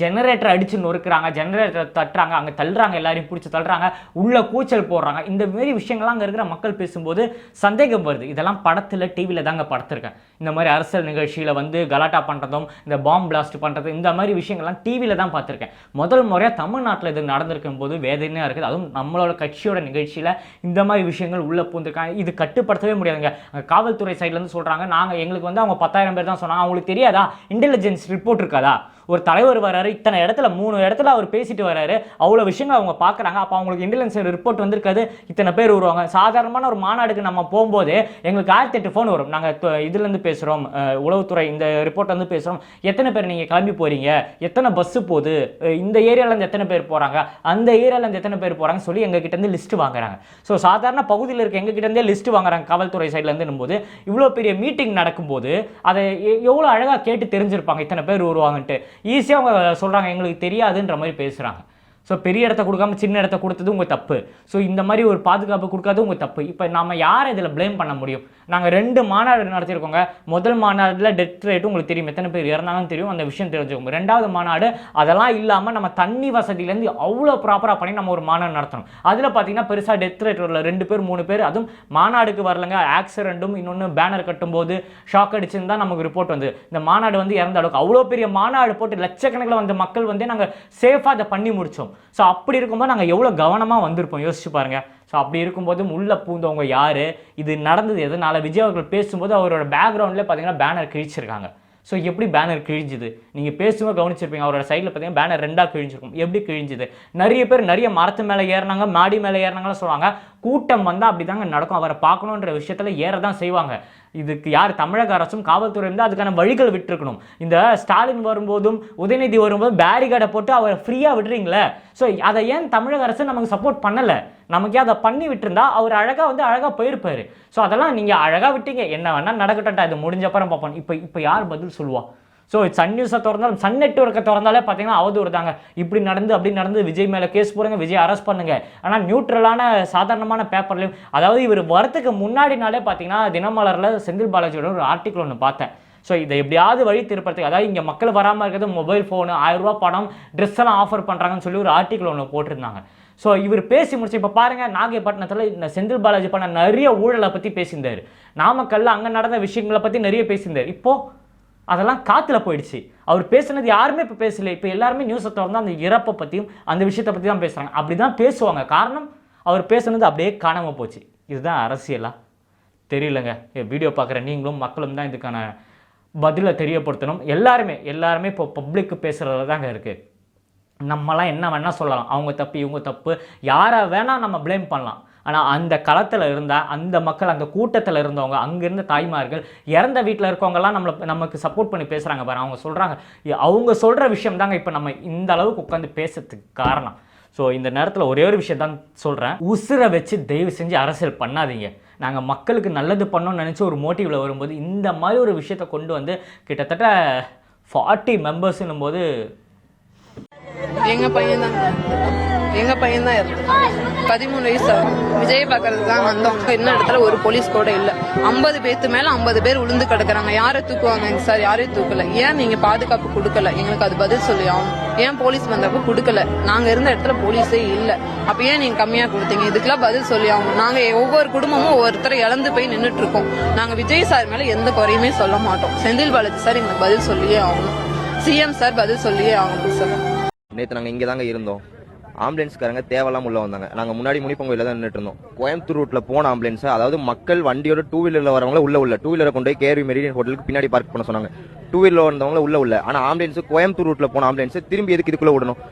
ஜெனரேட்டர் அடித்து நொறுக்குறாங்க, ஜெனரேட்டர் தட்டுறாங்க, அங்கே தள்ளுறாங்க, எல்லாரையும் பிடிச்சி தள்ளுறாங்க, உள்ள கூச்சல் போடுறாங்க. இந்த மாரி விஷயங்கள்லாம் அங்கே இருக்கிற மக்கள் பேசும்போது சந்தேகம் வருது. இதெல்லாம் படத்தில் டிவியில் தாங்க படுத்திருக்கேன். இந்த மாதிரி அரசியல் நிகழ்ச்சியில் வந்து கலாட்டா பண்ணுறதும் இந்த பாம்பு பிளாஸ்ட் பண்ணுறதும் இந்த மாதிரி விஷயங்கள்லாம் டிவியில் தான் பார்த்துருக்கேன். முதல் முறையாக தமிழ்நாட்டில் இது நடந்திருக்கும் போது வேதனையாக இருக்குது. அதுவும் நம்மளோட கட்சியோட நிகழ்ச்சியில் இந்த மாதிரி விஷயங்கள் உள்ளே பூந்துருக்காங்க. இது கட்டுப்படுத்தவே முடியாதுங்க. காவல்துறை சைட்லேருந்து சொல்கிறாங்க, நாங்கள் எங்களுக்கு வந்து அவங்க 10,000 பேர் தான் சொன்னாங்க. அவங்களுக்கு தெரியாதா, இன்டெலிஜென்ஸ் ரிப்போர்ட் இருக்காதா? ஒரு தலைவர் வராரு, இத்தனை இடத்துல 3 இடத்துல அவர் பேசிட்டு வராரு, அவ்வளோ விஷயங்கள் அவங்க பார்க்குறாங்க. அப்போ அவங்களுக்கு இன்டெலிஜென்ஸ் ரிப்போர்ட் வந்திருக்காது, இத்தனை பேர் வருவாங்க. சாதாரணமான ஒரு மாநாடுக்கு நம்ம போகும்போது எங்களுக்கு 1008 ஃபோன் வரும், நாங்கள் இதுலேருந்து பேசுகிறோம், உளவுத்துறை இந்த ரிப்போர்ட் வந்து பேசுகிறோம், எத்தனை பேர் நீங்கள் கிளம்பி போகிறீங்க, எத்தனை பஸ்ஸு போகுது, இந்த ஏரியாவிலேருந்து எத்தனை பேர் போகிறாங்க, அந்த ஏரியாவிலேருந்து எத்தனை பேர் போகிறாங்க சொல்லி எங்ககிட்டேருந்து லிஸ்ட்டு வாங்குறாங்க. ஸோ சாதாரண பகுதியில் இருக்க எங்ககிட்டேருந்தே லிஸ்ட்டு வாங்குறாங்க காவல்துறை சைட்லேருந்து போது. இவ்வளோ பெரிய மீட்டிங் நடக்கும்போது அதை எவ்வளோ அழகாக கேட்டு தெரிஞ்சிருப்பாங்க இத்தனை பேர் வருவாங்கன்ட்டு. ஈஸியாக அவங்க சொல்கிறாங்க எங்களுக்கு தெரியாதுன்ற மாதிரி பேசுகிறாங்க. ஸோ பெரிய இடத்த கொடுக்காம சின்ன இடத்த கொடுத்தது உங்கள் தப்பு. ஸோ இந்த மாதிரி ஒரு பாதுகாப்பு கொடுக்காது உங்கள் தப்பு. இப்போ நம்ம யாரை இதில் ப்ளேம் பண்ண முடியும்? நாங்கள் 2 மாநாடு நடத்தியிருக்கோங்க. முதல் மாநாட்டில் டெத் ரேட்டு உங்களுக்கு தெரியும், எத்தனை பேர் இறந்தாலும் தெரியும், அந்த விஷயம் தெரிஞ்சுக்கோங்க. 2வது மாநாடு அதெல்லாம் இல்லாமல் நம்ம தண்ணி வசதியிலேருந்து அவ்வளோ ப்ராப்பராக பண்ணி நம்ம ஒரு மாநாடு நடத்தணும். அதில் பார்த்தீங்கன்னா பெருசாக டெத் ரேட் வரல, 2 பேர் 3 பேர், அதுவும் மாநாடுக்கு வரலங்க. ஆக்சிடென்ட்டும் இன்னொன்று பேனர் கட்டும்போது ஷாக் அடிச்சுன்னு தான் நமக்கு ரிப்போர்ட் வந்து இந்த மாநாடு வந்து இறந்த அளவுக்கு அவ்வளோ பெரிய மாநாடு போட்டு லட்சக்கணக்கில் வந்த மக்கள் வந்து நாங்கள் சேஃபாக அதை பண்ணி முடித்தோம். ஸோ அப்படி இருக்கும்போது நாங்கள் எவ்வளோ கவனமாக வந்திருப்போம் யோசிச்சு பாருங்கள். ஸோ அப்படி இருக்கும்போது உள்ள பூந்தவங்க யார், இது நடந்தது எதனால், விஜய் அவர்கள் பேசும்போது அவரோட பேக்ரவுண்ட்லேயே பார்த்தீங்கன்னா பேனர் கிழிச்சிருக்காங்க. ஸோ எப்படி பேனர் கிழிஞ்சுது நீங்கள் பேசும்போது கவனிச்சிருப்பீங்க. அவரோட சைடில் பார்த்தீங்கன்னா பேனர் 2ஆக கிழிஞ்சிருக்கும். எப்படி கிழிஞ்சுது? நிறைய பேர் நிறைய மரத்து மேலே ஏறினாங்க, மாடி மேலே ஏறினாங்கன்னு சொல்லுவாங்க. கூட்டம் வந்தால் அப்படி தாங்க நடக்கும். அவரை பார்க்கணுன்ற விஷயத்தில் ஏற தான் செய்வாங்க. இதுக்கு யார், தமிழக அரசும் காவல்துறை இருந்தால் அதுக்கான வழிகள் விட்டுருக்கணும். இந்த ஸ்டாலின் வரும்போதும் உதயநிதி வரும்போதும் பேரிகார்டை போட்டு அவரை ஃப்ரீயாக விடுறீங்களே. ஸோ அதை ஏன் தமிழக அரசு நமக்கு சப்போர்ட் பண்ணலை? நமக்கே அதை பண்ணி விட்டுருந்தா அவர் அழகாக போயிருப்பார். ஸோ அதெல்லாம் நீங்கள் அழகாக விட்டீங்க. என்ன வேணால் நடக்கட்டா, இது முடிஞ்சப்பறம் பார்ப்போம். இப்போ யார் பதில் சொல்லுவா? ஸோ சன் நியூஸை திறந்தாலும் சன் நெட்வொர்க்கை திறந்தாலே பார்த்தீங்கன்னா அவதூறு தாங்க. இப்படி நடந்து அப்படி நடந்து விஜய் மேலே கேஸ் போடுங்க, விஜய் அரெஸ்ட் பண்ணுங்க. ஆனால் நியூட்ரலான சாதாரணமான பேப்பர்லையும், அதாவது இவர் வரத்துக்கு முன்னாடினாலே பார்த்தீங்கன்னா தினமலரில் செந்தில் பாலாஜியோட ஒரு ஆர்டிக்கல் ஒன்று பார்த்தேன். ஸோ இதை எப்படியாவது வழி திருப்பறதுக்கு, அதாவது இங்கே மக்கள் வராமல் இருக்கிறது மொபைல் ஃபோனு, 1000 ரூபா பணம், ட்ரெஸ் எல்லாம் ஆஃபர் பண்ணுறாங்கன்னு சொல்லி ஒரு ஆர்டிக்கல் ஒன்று போட்டிருந்தாங்க. ஸோ இவர் பேசி முடிச்சு இப்போ பாருங்கள், நாகைப்பட்டினத்தில் இந்த செந்தில் பாலாஜி பண்ண நிறைய ஊழலை பற்றி பேசியிருந்தார். நாமக்கல்ல அங்கே நடந்த விஷயங்களை பற்றி நிறைய பேசியிருந்தார். இப்போது அதெல்லாம் காற்றுல போயிடுச்சு. அவர் பேசுனது யாருமே இப்போ பேசலை. இப்போ எல்லாருமே நியூஸை திறந்து அந்த இறப்பை பற்றியும் அந்த விஷயத்தை பற்றி தான் பேசுகிறாங்க. அப்படி தான் பேசுவாங்க. காரணம் அவர் பேசுனது அப்படியே காணாமல் போச்சு. இதுதான் அரசியலா? தெரியலங்க. வீடியோ பார்க்குற நீங்களும் மக்களும் தான் இதுக்கான பதிலை தெரியப்படுத்தணும். எல்லாருமே இப்போ பப்ளிக்கு பேசுகிறது தாங்க இருக்குது. நம்மலாம் என்ன வேணால் சொல்லலாம், அவங்க தப்பு இவங்க தப்பு, யாரை வேணால் நம்ம ப்ளேம் பண்ணலாம். ஆனால் அந்த களத்தில் இருந்தால் அந்த மக்கள், அந்த கூட்டத்தில் இருந்தவங்க, அங்கேருந்து தாய்மார்கள், இறந்த வீட்டில் இருக்கவங்கலாம் நமக்கு சப்போர்ட் பண்ணி பேசுகிறாங்க பாரு. அவங்க சொல்கிற விஷயம் தாங்க இப்போ நம்ம இந்த அளவுக்கு உட்காந்து பேசுறதுக்கு காரணம். ஸோ இந்த நேரத்தில் ஒரே ஒரு விஷயம் தான் சொல்கிறேன், உசுரை வச்சு தயவு செஞ்சு அரசியல் பண்ணாதீங்க. நாங்கள் மக்களுக்கு நல்லது பண்ணோன்னு நினச்சி ஒரு மோட்டிவில் வரும்போது இந்த மாதிரி ஒரு விஷயத்தை கொண்டு வந்து கிட்டத்தட்ட 40 மெம்பர்ஸ்ன்னும் போது எங்கள் பையன் தான் இருந்து 13 வயசு விஜய் பார்க்கறது தான் வந்தோம். இன்னும் இடத்துல ஒரு போலீஸ் கூட இல்லை. 50 பேருக்கு மேல 50 பேர் உளுந்து கிடக்குறாங்க. யாரை தூக்குவாங்க சார்? யாரையும் தூக்கல. ஏன் நீங்க பாதுகாப்பு கொடுக்கல? எங்களுக்கு அது பதில் சொல்லி ஆகும். ஏன் போலீஸ் வந்தப்ப கொடுக்கல? நாங்க இருந்த இடத்துல போலீஸே இல்லை. அப்ப ஏன் நீங்க கம்மியா கொடுத்தீங்க? இதுக்கெல்லாம் பதில் சொல்லி ஆகும். நாங்க ஒவ்வொரு குடும்பமும் ஒவ்வொருத்தரை இழந்து போய் நின்றுட்டு இருக்கோம். நாங்க விஜய் சார் மேல எந்த குறையுமே சொல்ல மாட்டோம். செந்தில் பாலாஜி சார் எங்களுக்கு பதில் சொல்லியே ஆகணும். சிஎம் சார் பதில் சொல்லியே ஆகணும் சார். நேற்று நாங்கள் இங்கே தாங்க இருந்தோம். ஆம்புலன்ஸ்காரங்க தேவையில்லாம உள்ள வந்தாங்க. நாங்கள் முன்னாடி முனிப்பங்கோயில தான் நின்றுட்டு இருந்தோம். கோயம்புத்தூர் ரூட்ல போன ஆம்புலன்ஸ், அதாவது மக்கள் வண்டியோட 2 வீலர்ல வரவங்கள உள்ள 2 வீலரை கொண்டு போய் கேர்வி மெரிடியன் ஹோட்டலுக்கு பின்னாடி பார்க் பண்ண சொன்னாங்க. 2 வீலர் வந்தவங்கள உள்ள. ஆனால் ஆம்புலன்ஸ் கோயம்புத்தூர் ரூட்ல போன ஆம்புலன்ஸ் திரும்பி எதுக்கு இதுக்குள்ள விடணும்?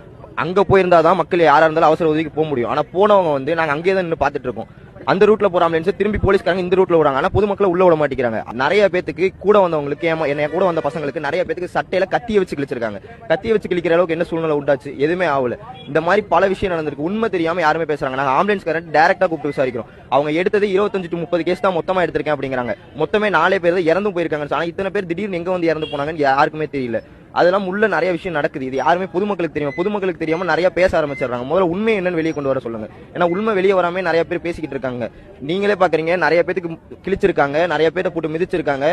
அங்கே போயிருந்தாதான் மக்கள் யாரா இருந்தாலும் அவசர உதவிக்கு போக முடியும். ஆனால் போனவங்க வந்து நாங்கள் அங்கேயே தான் நின்று பார்த்துட்டு இருக்கோம். அந்த ரூட்ல போற ஆம்புலன்ஸ் திரும்பி போலீஸ்காரங்க இந்த ரூட்ல விடுறாங்க. ஆனா பொதுமக்களை உள்ள விட மாட்டேங்கிறாங்க. நிறைய பேத்துக்கு கூட வந்தவங்களுக்கு, என்ன கூட வந்த பசங்களுக்கு நிறைய பேத்துக்கு சட்டையில கத்திய வச்சு கிழிச்சிருக்காங்க. கத்திய வச்சு கிழிக்கிற அளவுக்கு என்ன சூழ்நிலை உண்டாச்சு? எதுவுமே ஆகல. இந்த மாதிரி பல விஷயம் நடந்திருக்கு. உண்மை தெரியாம யாருமே பேசுறாங்க. நாங்க ஆம்புலன்ஸ்காரன் டைரக்டா கூப்பிட்டு விசாரிக்கிறோம். அவங்க எடுத்தது 25 to 30 கேஸ் தான் மொத்தமா எடுத்திருக்கேன் அப்படிங்கிறாங்க. மொத்தமே 4 பேர் தான் இறந்து போயிருக்காங்க. ஆனா இத்தனை பேர் திடீர்னு எங்க வந்து இறந்து போனாங்கன்னு யாருக்குமே தெரியல. அதெல்லாம் உள்ள நிறைய விஷயம் நடக்குது. இது யாருமே பொதுமக்களுக்கு தெரியும், பொதுமக்களுக்கு தெரியாம நிறைய பேச ஆரம்பிச்சிடுறாங்க. முதல்ல உண்மை என்னன்னு வெளியே கொண்டு வர சொல்லுங்க. ஏன்னா உண்மை வெளியே வராம நிறைய பேர் பேசிக்கிட்டு இருக்காங்க. நீங்களே பாக்குறீங்க, நிறைய பேருக்கு கிழிச்சிருக்காங்க, நிறைய பேரை போட்டு மிதிச்சிருக்காங்க,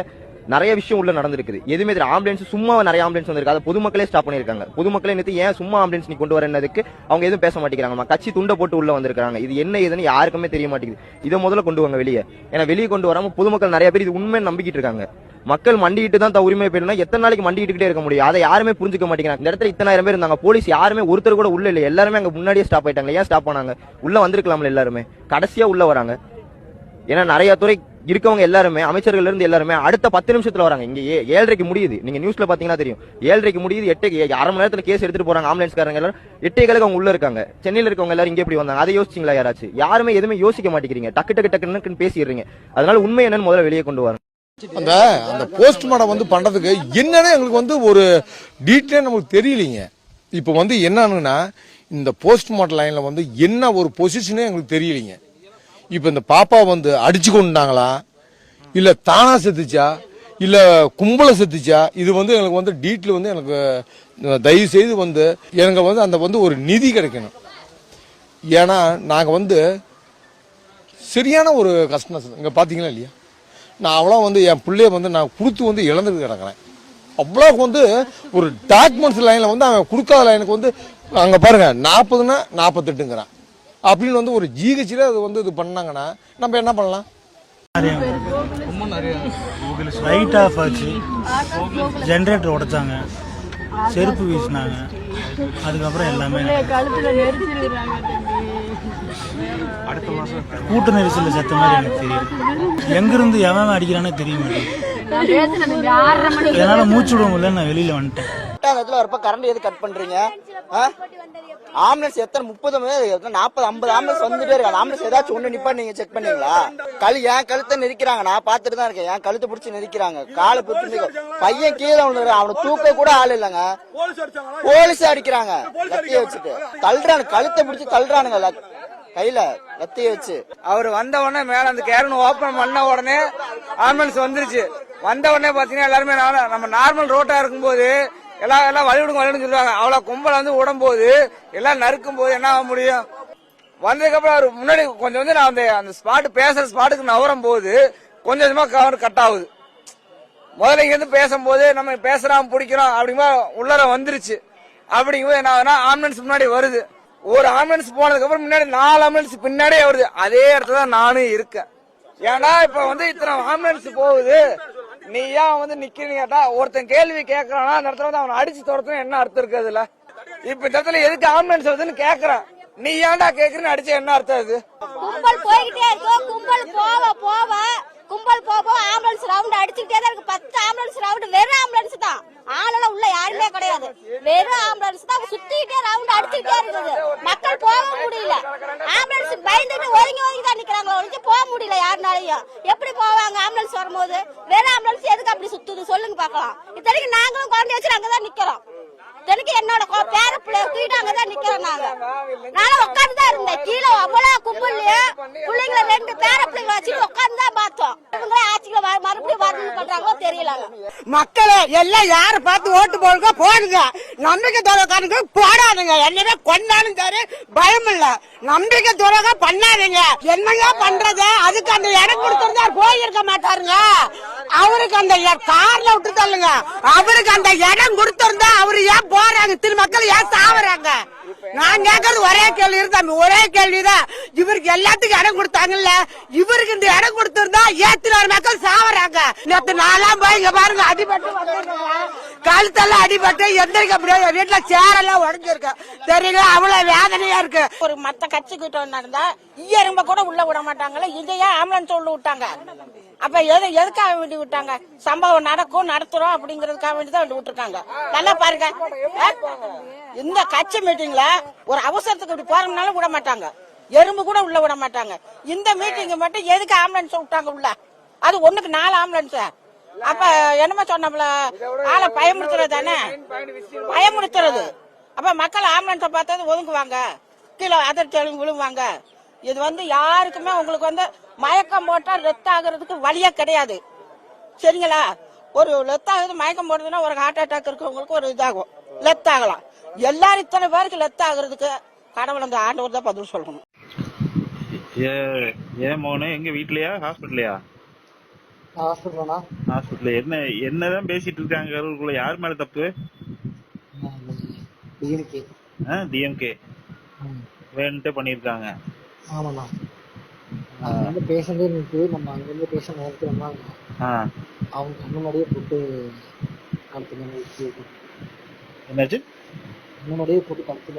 நிறைய விஷயம் உள்ள நடந்திருக்குது. எதுவுமே ஆம்புலன்ஸ் சும்மா நிறைய ஆம்புலன்ஸ் வந்திருக்கு, அதை பொதுமக்களே ஸ்டாப் பண்ணிருக்காங்க. பொதுமக்களே நிறுத்தி ஏன் சும்மா ஆம்புலன்ஸ் நீ கொண்டு வரதுக்கு அவங்க எதுவும் பேச மாட்டேங்கிறாங்க. கட்சி துண்டை போட்டு உள்ள வந்திருக்காங்க. இது என்ன ஏதுன்னு யாருக்குமே தெரிய மாட்டேங்குது. இதை முதல்ல கொண்டு வாங்க வெளியே. ஏன்னா வெளியே கொண்டு வராம பொதுமக்கள் நிறைய பேர் இது உண்மை நம்பிக்கிட்டு இருக்காங்க. மக்கள் மண்டிட்டு தான் உரிமை பெறணும். எத்தனை நாளைக்கு மண்டிக்கிட்டே இருக்க முடியும்? அதை யாருமே புரிஞ்சுக்க மாட்டேங்கிறாங்க. இந்த இடத்துல இத்தனாயிரம் பேர் இருந்தாங்க, போலீஸ் யாருமே ஒருத்தர் கூட உள்ள இல்லை. எல்லாருமே அங்க முன்னாடியே ஸ்டாப் ஆயிட்டாங்க. ஏன் ஸ்டாப் பண்ணாங்க? உள்ள வந்திருக்கலாம்ல எல்லாருமே, கடைசியா உள்ள வராங்க. ஏன்னா நிறைய துறை இருக்கவங்க எல்லாருமே, அமைச்சர்கள் இருந்து எல்லாருமே அடுத்த 10 நிமிஷத்துல வராங்க. இங்க 7:30க்கு முடியுது. நீங்க நியூஸ்ல பாத்தீங்கன்னா தெரியும். 7:30க்கு முடியுது, 8 அரை மணி நேரத்துல கேஸ் எடுத்துட்டு போறாங்க ஆம்புலன்ஸ்காரங்க எல்லாரும். 8:15 அவங்க உள்ள இருக்காங்க. சென்னையில இருக்கவங்க எல்லாரும் இங்க எப்படி வந்தாங்க? அதை யோசிச்சிங்களா யாராச்சும்? யாருமே எதுவுமே யோசிக்க மாட்டேங்கிறீங்க. டக்குன்னு பேசிடுறீங்க. அதனால உண்மை என்னன்னு முதல்ல வெளியே கொண்டு வர. அந்த போஸ்ட்மார்ட்டம் வந்து பண்றதுக்கு என்னன்னு எங்களுக்கு வந்து ஒரு டீட்டெயில் நமக்கு தெரியலீங்க. இப்போ வந்து என்னன்னா, இந்த போஸ்ட்மார்ட்டம் லைன்ல வந்து என்ன ஒரு பொசிஷனே எங்களுக்கு தெரியலீங்க. இப்ப இந்த பாப்பா வந்து அடிச்சு கொண்டாங்களா, இல்ல தானா செத்துச்சா, இல்ல கும்பல செத்துச்சா, இது வந்து எனக்கு வந்து டீட்டெயில் வந்து எனக்கு தயவு செய்து வந்து எனக்கு வந்து அந்த வந்து ஒரு நிதி கிடைக்கணும். ஏன்னா நாங்க வந்து சரியான ஒரு கஷ்டம். இங்க பாத்தீங்களா இல்லையா, நான் அவ்வளோ வந்து என் பிள்ளைய வந்து நான் கொடுத்து வந்து இழந்துட்டு கிடக்கிறேன். அவ்வளோக்கு வந்து ஒரு டாக்குமெண்ட்ஸ் லைனில் வந்து அவன் கொடுக்காத லைனுக்கு வந்து அங்கே பாருங்க 40ன்னா 48ங்கிறான். அப்படின்னு வந்து ஒரு ஜிஹெச்சில் அது வந்து இது பண்ணாங்கன்னா நம்ம என்ன பண்ணலாம்? லைட் ஆஃப் ஆச்சு, ஜென்ரேட்டர் உடைச்சாங்க, செருப்பு வீசினாங்க, அதுக்கப்புறம் எல்லாமே கூட்ட நெரிசலில் செத்த மாதிரி எனக்கு தெரியும். எங்கிருந்து எவன் அடிக்கிறானே தெரிய மாட்டேங்குது. என்னால் மூச்சு விட முடியல, நான் வெளியில வந்துட்டேன். வரப்ப கரண்ட் எது கட் பண்றீங்க? ஆம்புலன்ஸ் எத்தனை 30 40 50 ஆம்புலன்ஸ் வந்துட்டே இருக்காங்க. ஆம்புலன்ஸ் ஏதாச்சும் ஒண்ணு நிப்பா நீங்க செக் பண்ணீங்களா? என் கழுத்தை நெரிக்கிறாங்க, நான் பாத்துட்டு தான் இருக்கேன். என் கழுத்தை பிடிச்சி நெரிக்கிறாங்க, காலை பிடிச்சி பையன் கீழே விழுந்து அவனை தூக்க கூட ஆள் இல்லைங்க. போலீஸ் அடிக்கிறாங்க கத்திய வச்சுட்டு, தள்ளுறானு, கழுத்தை பிடிச்சி தள்ளுறானுங்க கையில கத்திய வச்சு. அவர் வந்த உடனே மேல அந்த கேரன் ஓபன் பண்ண உடனே ஆம்புலன்ஸ் வந்துருச்சு. வந்த உடனே பாத்தீங்கன்னா எல்லாருமே நம்ம நார்மல் ரோட்டா இருக்கும்போது எல்லாம் வழிவிடுங்க சொல்லுவாங்க. அவ்வளவு கும்பல வந்து உடம்போது எல்லாம் நறுக்கும் போது என்ன ஆக முடியும்? வந்ததுக்கு அப்புறம் அவர் முன்னாடி கொஞ்சம் வந்து நான் அந்த ஸ்பாட் பேசுற ஸ்பாட்டுக்கு நவரும் போது கொஞ்சம் கொஞ்சமா கவர் கட் ஆகுது. முதல்ல இங்க இருந்து பேசும்போது நம்ம பேசுறாம பிடிக்கிறோம் அப்படிங்கும்போது உள்ளர வந்துருச்சு. அப்படிங்கும்போது என்ன ஆகுதுன்னா ஆம்புலன்ஸ் முன்னாடி வருது. ஒரு ஆம்புலன்ஸ் போனதுக்கு அப்புறம் முன்னாடி 4 ஆம்புலன்ஸ் பின்னாடியே வருது. அதே இடத்துல தான் நானும் இருக்கேன். ஏன்னா இப்ப வந்து இத்தனை ஆம்புலன்ஸ் போகுது, நீ ஏன் வந்து நிக்கிறீங்க கேட்டா ஒருத்தன் கேள்வி கேட்கறானா அந்த இடத்துல வந்து அவனை அடிச்சு துரத்தணும் என்ன அர்த்தம் இருக்கு அதுல? இப்ப இந்த இடத்துல எதுக்கு ஆம்புலன்ஸ் வருதுன்னு கேக்குறான், நீ ஏன்டா கேக்குறேன்னு அடிச்சு என்ன அர்த்தம் இது? கும்பல் போய்கிட்டே இருக்கும், கும்பல் கும்பல் போக ஆம்புலன்ஸ் ரவுண்ட் அடிச்சுக்கிட்டே தான் இருக்கு. 10 ஆம்புலன்ஸ் ரவுண்ட், வெறும் ஆம்புலன்ஸ் தான், ஆளெல்லாம் உள்ள யாருமே கிடையாது. வெறும் ஆம்புலன்ஸ் தான் சுத்திக்கிட்டே ரவுண்ட் அடிச்சுக்கிட்டே இருக்குது. மக்கள் போக முடியல, ஆம்புலன்ஸ் பயந்துட்டு ஒதுங்கி தான் நிக்கிறாங்க, ஒழிஞ்சு போக முடியல யாருனாலையும். எப்படி போவாங்க ஆம்புலன்ஸ் வரும்போது? வெறும் ஆம்புலன்ஸ் எதுக்கு அப்படி சுத்துது சொல்லுங்க பாக்கலாம். இத்தனைக்கு நாங்களும் குழந்தை வச்சு அங்கதான் நிக்கிறோம். எனக்கு என்னோட பேர பிள்ளை தூக்கிட்டு அங்கதான் நிக்கிறோம். நானும் உட்காந்துதான் இருந்தேன் கீழே. அவ்வளவு கும்பல்லையே பிள்ளைங்களை 2 பேர பிள்ளைங்களை வச்சுட்டு உட்காந்துதான் பார்த்தோம். ஆட்சிகளை மறுபடியும் வரணும் பண்றாங்களோ தெரியல. மக்களை எல்லாம் யார பார்த்து ஓட்டு போடுங்க போடுங்க, நம்பிக்கை துரோகாரங்க போடாதுங்க. என்னவே கொண்டாலும் சரி பயம் இல்ல, நம்பிக்கை துரோகம் பண்ணாதீங்க. என்னங்க பண்றது? அதுக்கு அந்த இடம் கொடுத்திருந்தா போயிருக்க மாட்டாருங்க. அவருக்கு அந்த கார்ல விட்டு தள்ளுங்க. அவருக்கு அந்த இடம் கொடுத்திருந்தா அவரு ஏன் போறாங்க? திரு மக்கள் ஏன் சாவறாங்க? நான் கேட்கறது ஒரே கேள்வி இருந்தா, ஒரே கேள்விதான். இவருக்கு எல்லாத்துக்கும் இடம் கொடுத்தாங்கல்ல, இவருக்கு இந்த இடம் கொடுத்திருந்தா ஏத்தினார் மக்கள் சாவறாங்க. நேற்று நாலாம் போய் இங்க பாருங்க அடிபட்டு கழுத்தெல்லாம் அடிபட்டு எந்திரிக்க முடியாது. வீட்டுல சேரெல்லாம் உடஞ்சிருக்கு தெரியுங்களா? அவ்வளவு வேதனையா இருக்கு. ஒரு மத்த கட்சி கிட்ட நடந்தா ஈயரும்ப கூட உள்ள விட மாட்டாங்கல்ல, இதையே ஆம்புலன்ஸ் உள்ள விட்டாங்க. அப்ப எதுக்காக வேண்டி விட்டாங்க? சம்பவம் நடத்துறோம் அப்படிங்கறதுக்காக வேண்டிதான் விட்டுருக்காங்க. நல்லா பாருங்க, இந்த கட்சி மீட்டிங்ல ஒரு அவசரத்துக்கு இப்படி போறோம்னாலும் விட மாட்டாங்க, எறும்பு கூட உள்ள விட மாட்டாங்க. இந்த மீட்டிங் மட்டும் எதுக்கு ஆம்புலன்ஸ் விட்டாங்க உள்ள? அது ஒண்ணுக்கு 4 ஆம்புலன்ஸ். அப்ப என்னமா சொன்னோம்ல, ஆளை பயமுறுத்துறது தானே, பயமுறுத்துறது. அப்ப மக்கள் ஆம்புலன்ஸை பார்த்தது ஒதுங்குவாங்க, கீழே அதிர்ச்சி விழுவாங்க. இது வந்து யாருக்குமே உங்களுக்கு வந்து மயக்கம் போட்டா ரத்த ஆகிறதுக்கு வழியே கிடையாது. சரிங்களா? ஒரு லெத் ஆகுது, மயக்கம் போடுதுன்னா ஒரு ஹார்ட் அட்டாக் இருக்கவங்களுக்கு ஒரு இதாகும், லெத் ஆகலாம். எல்லாரும் இத்தனை பேருக்கு லெத் ஆகுறதுக்கு கடவுள் அந்த ஆண்டவர் தான் பதில் சொல்லணும். ஏன் மோனே எங்க வீட்லயா ஹாஸ்பிட்டலையா? ஹாஸ்பிட்டல். என்னதான் பேசிட்டு இருக்காங்க கரூருக்குள்ள? யார் மேல தப்பு? டிஎம்கே வேணுட்டே பண்ணிருக்காங்க. ஆமாண்ணா, அங்க பேஷண்டே இருக்கு, நம்ம அங்கிருந்து பேஷண்ட் நிறுத்துறோம்னா அவங்க முன்னாடியே போட்டு கழுத்துல என்னாச்சு? முன்னாடியே போட்டு கழுத்துல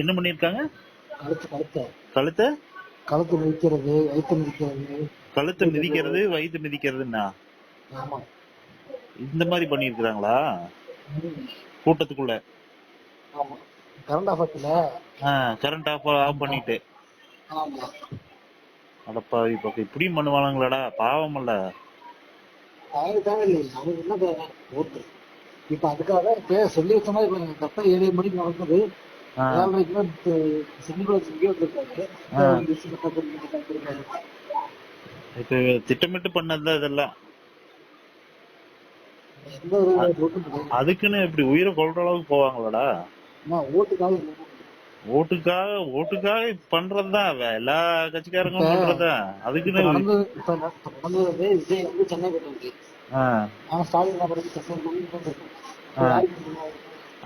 என்ன பண்ணிருக்காங்க? கழுத்து மிதிக்கிறது, வயிற்று மிதிக்கிறது. கழுத்தை மிதிக்கிறது, வயிற்று மிதிக்கிறதுன்னா ஆமா, இந்த மாதிரி பண்ணிருக்காங்களா கூட்டத்துக்குள்ள? ஆமா, கரண்ட் ஆஃபர்ல கரண்ட் ஆஃப் பண்ணிட்டு. ஆமா, அடப்பா இப்ப இப்படியும் பண்ணுவானுங்களாடா, பாவம் இல்ல. தேவையில்லை, நமக்கு என்ன தேவை? ஓட்டு. இப்ப அதுக்காக சொல்லி வச்ச மாதிரி கரெக்டா 7 மணிக்கு நடக்குது. 7:30 இப்ப திட்டமிட்டு பண்ணதுதான் இதெல்லாம். அதுக்குன்னு இப்படி உயிரை கொள்ற அளவுக்கு போவாங்களாடா? ஓட்டுக்காக பண்றதுதான் எல்லா கட்சிக்காரங்களும் பண்றதுதான். அதுக்குன்னு விஜய் வந்து சென்னை போயிட்டு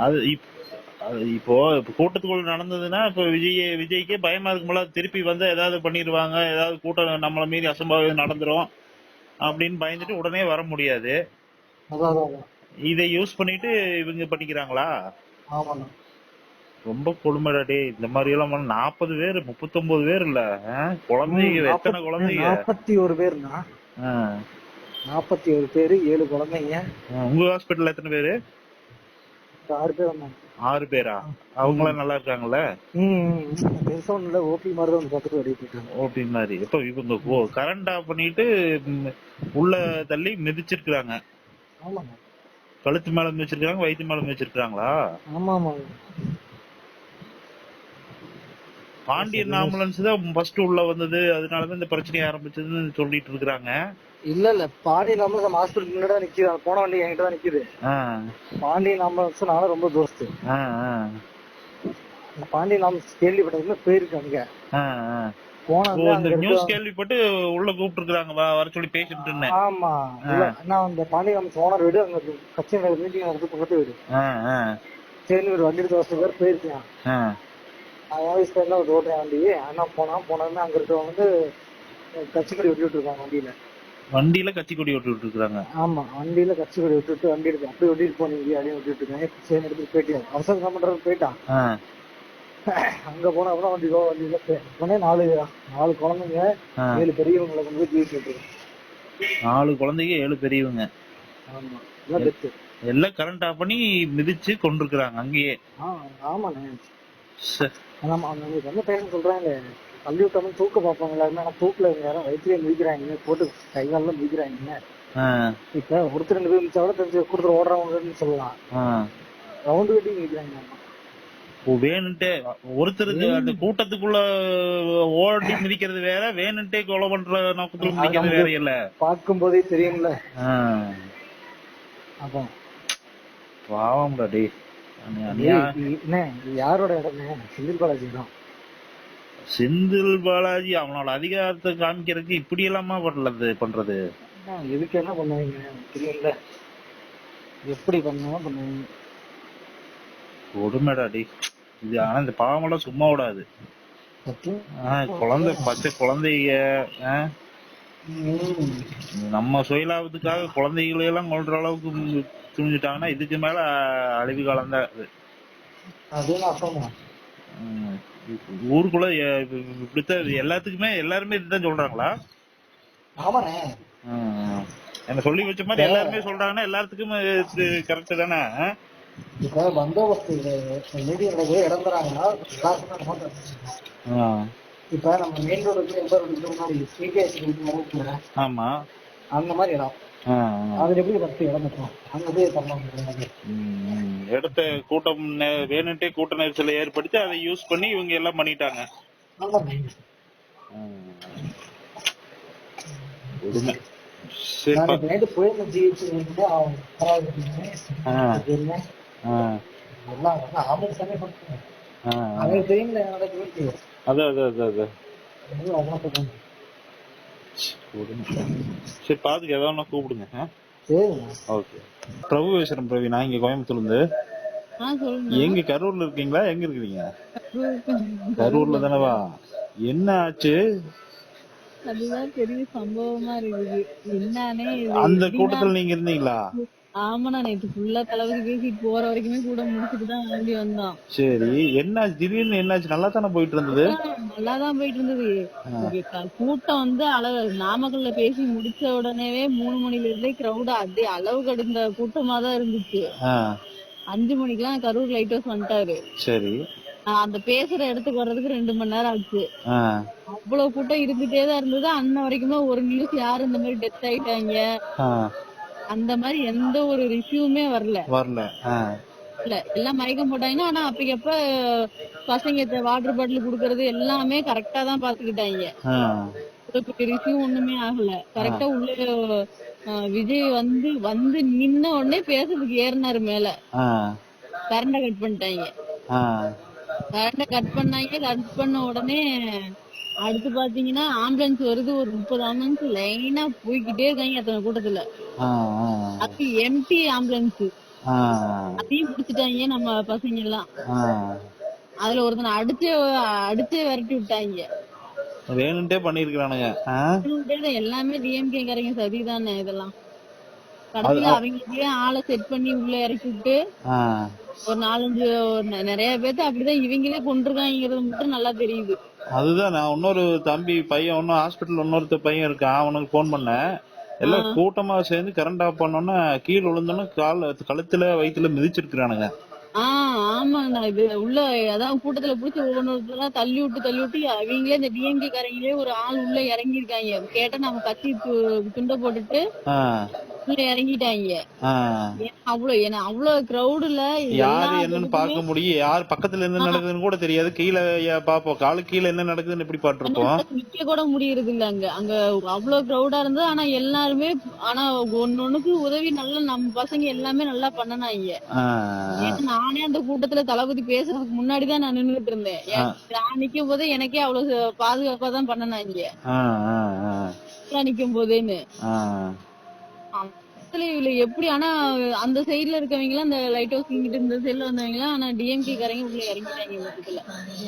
அது இப்போ கூட்டத்துக்குள்ள நடந்ததுன்னா இப்ப விஜய்க்கே பயமா இருக்கும்போல, திருப்பி வந்து ஏதாவது பண்ணிடுவாங்க, ஏதாவது கூட்டம் நம்மள மீறி அசம்பாவிதம் நடந்துரும் அப்படின்னு பயந்துட்டு உடனே வர முடியாது. இதை யூஸ் பண்ணிட்டு இவங்க பண்ணிக்கிறாங்களா? ரொம்ப கொடுமைடாடே. இந்த மாதிரி எல்லாம் 40 பேர் 39 பேர் இல்ல குழந்தைங்க. எத்தனை குழந்தைங்க? 41 பேருண்ணா. 41 பேரு, 7 குழந்தைங்க. உங்க ஹாஸ்பிட்டல்ல எத்தனை பேரு? 6 பேர் வந்தாங்க. 6 பேரா? அவங்களாம் நல்லா இருக்காங்கல்ல? பெருசா ஒண்ணு இல்ல, ஓபி மாதிரி தான் பார்த்துட்டு ஓடிட்டு இருக்காங்க. ஓபி மாதிரி. இப்ப இவங்க கரண்ட் ஆஃப் பண்ணிட்டு உள்ள தள்ளி மிதிச்சிருக்காங்க. ஆமாங்க, கழுத்து மேல மிதிச்சிருக்காங்க, வயிற்று மேல மிதிச்சிருக்காங்களா? ஆமா ஆமா. பாண்டியன் ஆம்புலன்ஸ் தான் ஃபர்ஸ்ட் உள்ள வந்தது, அதனாலதான் இந்த பிரச்சனையை ஆரம்பிச்சதுன்னு சொல்லிட்டு இருக்காங்க. இல்ல பாண்டியன் ஆம்புலன்ஸ் நம்ம ஹாஸ்பிட்டல் முன்னாடி தான் நிக்குது. போன வண்டி என்கிட்ட தான் நிக்குது. பாண்டியன் ஆம்புலன்ஸ் நாள ரொம்ப தோஸ்து. பாண்டியன் ஆம்புலன்ஸ் கேள்விப்பட்டதுமே போயிருக்காங்க. நியூஸ் கேள்விப்பட்டு உள்ள கூப்பிட்டு இருக்காங்க வர சொல்லி பேசிட்டு. ஆமா, நான் அந்த பாண்டியன் ஆம்புலன்ஸ் ஓனர் வீடு அங்க கட்சி மீட்டிங் நடந்து பக்கத்து வீடு. சரி, ஒரு வண்டி எடுத்து 10 பேர் போயிருக்கேன். ஒரு ஓட்டுறேன் வண்டி. ஆனா போனதுமே அங்க இருக்க வந்து கட்சி கொடி விட்டு இருக்காங்க. வண்டியில கட்சி கொடி விட்டு இருக்காங்க. ஆமா, வண்டியில கட்சி கொடி விட்டுட்டு வண்டி எடுத்து அப்படியே விட்டுட்டு போனீங்க அப்படின்னு விட்டுட்டு இருக்காங்க. சரி, எடுத்துட்டு போயிட்டேன். அவசரம் பண்றது போயிட்டான். அங்க போன அப்புறம் வண்டியில போனே 4 குழந்தைங்க 7 பெரியவங்களை கொண்டு போய் ஜீவிச்சு விட்டுருக்கேன். 4 குழந்தைங்க 7 பெரியவங்க. ஆமா, எல்லாம் கரண்ட் ஆஃப் பண்ணி மிதிச்சு கொண்டிருக்காங்க அங்கேயே. ஆமாண்ணே. வந்து பேச சொல்றாங்க, தள்ளி விட்டாலும் தூக்க பார்ப்பாங்க எல்லாருமே. ஆனா தூக்கல யாரும் வயிற்றுல மிதிக்கிறாங்க, போட்டு கை காலெல்லாம் மிதிக்கிறாங்க. இப்ப ஒருத்தர் 2 பேர் மிதிச்சா கூட தெரிஞ்சு கொடுத்துட்டு ஓடுறவங்கன்னு சொல்லலாம். ரவுண்டு கட்டி மிதிக்கிறாங்க. வேணுன்ட்டே ஒருத்தருக்கு அந்த கூட்டத்துக்குள்ள ஓடி மிதிக்கிறது வேற, வேணுன்ட்டே கொலை பண்ற நோக்கத்துல மிதிக்கிறது வேற இல்ல. பார்க்கும் போதே தெரியும்ல. அப்ப பாவம்டா டே. யாரோட இடமே? செந்தில் பாலாஜி தான். செந்தில் பாலாஜி அவனோட அதிகாரத்தை காமிக்கிறதுக்கு இப்படி எல்லாமா பண்றது? இதுக்கு என்ன பண்ணுவீங்க தெரியல, எப்படி பண்ணுவீங்க? கொடுமைடா டே இது. ஆனா இந்த பாவமெல்லாம் சும்மா விடாது. பச்சை குழந்தைங்க நம்ம சுயலாபத்துக்காக குழந்தைகளையெல்லாம் கொள்ற அளவுக்கு துணிஞ்சிட்டாங்கன்னா இதுக்கு மேல அழிவு காலம் தான் அது. ஊருக்குள்ள இப்படித்தான் எல்லாத்துக்குமே எல்லாருமே இதுதான் சொல்றாங்களா? ஆமாண்ணே, என்ன சொல்லி வச்ச மாதிரி எல்லாருமே சொல்றாங்கன்னா எல்லாத்துக்குமே கரெக்ட் தானே? இப்ப பந்தோபஸ்து இடம் தராங்கன்னா இப்ப நம்ம மெயின் ரோடுக்கு முன்னாடி ஆமா அந்த மாதிரி இடம். அதுல எப்படி ஃபர்ஸ்ட் இடம் இருக்கும்? அங்க போய் தரணும். இடத்த கூட்டம் வேணுன்ட்டே கூட்ட நெரிசலை ஏற்படுத்தி அதை யூஸ் பண்ணி இவங்க எல்லாம் பண்ணிட்டாங்க. நான் நைட்டு போயிருந்த ஜிஹெச் அவன் எல்லாம் ஆம்புலன்ஸ் தானே கொடுத்தேன். அவங்களுக்கு தெரியுங்களா என்னோட வீட்டு அதான் சரி பாத்துக்க ஏதாவது கூப்பிடுங்க. ஓகே. பிரபுவேஸ்வரம் பிரவி, நான் இங்க கோயம்புத்தூர்ல இருந்து. எங்க கரூர்ல இருக்கீங்களா? எங்க இருக்கிறீங்க? கரூர்ல தானவா? என்ன ஆச்சு? அதுதான் பெரிய சம்பவமா இருக்குது. என்னன்னே அந்த கூட்டத்துல நீங்க இருந்தீங்களா? ஆமாண்ணா, நேற்று ஃபுல்லா தளபதி பேசிட்டு போற வரைக்குமே கூட முடிச்சுட்டு தான் கிளம்பி வந்தோம். சரி, என்ன திடீர்னு என்னாச்சு? நல்லா தானே போயிட்டு இருந்தது. நல்லாதான் போயிட்டு இருந்தது. கூட்டம் வந்து நாமக்கல்ல பேசி முடிச்ச உடனேவே 3 மணில இருந்தே கிரௌட் அதே அளவு கடந்த கூட்டமா தான் இருந்துச்சு. 5 மணிக்கெல்லாம் கரூர் லைட் ஹவுஸ் வந்துட்டாரு. சரி. அந்த பேசுற இடத்துக்கு வர்றதுக்கு 2 மணி நேரம் ஆச்சு. அவ்வளவு கூட்டம் இருந்துட்டே தான் இருந்தது. அன்ன வரைக்குமே ஒரு நியூஸ் யாரு இந்த மாதிரி டெத் ஆயிட்டாங்க அந்த மாதிரி எந்த ஒரு ரிவ்யூமே வரல. இல்ல எல்லாம் மயக்கம் போட்டாங்க. ஆனா அப்பக்கப்ப பசங்க வாட்டர் பாட்டில் குடுக்கறது எல்லாமே கரெக்டா தான் பாத்துக்கிட்டாங்க. ரிவ்யூ ஒண்ணுமே ஆகல. கரெக்டா உள்ள விஜய் வந்து நின்ன உடனே பேசுறதுக்கு ஏறினாரு மேல. கரண்ட கட் பண்ணிட்டாங்க. கரண்ட கட் பண்ண உடனே அடுத்து பாத்தீங்கன்னா ஆம்புலன்ஸ் வருது. ஒரு 30 ஆம்புலன்ஸ் லைனா போய்கிட்டே இருக்காங்க அத்தனை கூட்டத்துல. அது எம்டி ஆம்புலன்ஸ். அதையும் பிடிச்சிட்டாங்க நம்ம பசங்க எல்லாம். அதுல ஒருத்தனை அடிச்சே விரட்டி விட்டாங்க. வேணும்ட்டே பண்ணிருக்கானுங்க. எல்லாமே டிஎம்கே காரங்க சரிதானே. இதெல்லாம் கடைசியில அவங்களுக்கே ஆளை செட் பண்ணி உள்ள இறக்கி விட்டு ஒரு 4-5 நிறைய பேர்த்து அப்படிதான் இவங்களே கொண்டிருக்காங்கிறது மட்டும் நல்லா தெரியுது. அதுதான் நான் இன்னொரு தம்பி பையன் ஒன்னும் ஹாஸ்பிட்டல் இன்னொருத்த பையன் இருக்கான். அவனுக்கு போன் பண்ணேன். எல்லாம் கூட்டமா சேர்ந்து கரண்ட் ஆஃப் பண்ணோன்னா கீழே விழுந்தோன்னா கழுத்துல வயிற்றுல மிதிச்சிருக்கிறானுங்க. ஆமாண்ணா, இது உள்ள அதான் கூட்டத்துல புடிச்சு ஒவ்வொருத்தெல்லாம் தள்ளி விட்டு அவங்களே இந்த டிஎம்கே காரங்களே ஒரு ஆள் உள்ள இறங்கி இருக்காங்க. கேட்டா நம்ம கத்தி துண்டை போட்டுட்டு உள்ள இறங்கிட்டாங்க. அவ்வளவு கிரௌடுல யாரு என்னன்னு பார்க்க முடியும்? யார் பக்கத்துல என்ன நடக்குதுன்னு கூட தெரியாது. கீழே பாப்போம், காலு கீழே என்ன நடக்குதுன்னு எப்படி பாத்துருப்போம். நிக்க கூட முடியறது இல்ல. அங்க அவ்வளவு கிரௌடா இருந்தது. ஆனா எல்லாருமே ஒன்னொன்னுக்கு உதவி நல்லா நம்ம பசங்க எல்லாமே நல்லா பண்ணனாங்க. நானே அந்த கூட்டத்துல தளபதி பேசுறதுக்கு முன்னாடிதான் நான் நின்றுட்டு இருந்தேன். நான் நிக்கும் போதே எனக்கே அவ்வளவு பாதுகாப்பா தான் பண்ணனாங்க நிக்கும் போதேன்னு. எப்படி ஆனா அந்த சைடுல இருக்கவங்க அந்த லைட் ஹவுஸ் இங்கிட்டு இந்த சைடுல வந்தவங்க ஆனா டிஎம்கே காரங்க உள்ள இறங்கிட்டாங்க.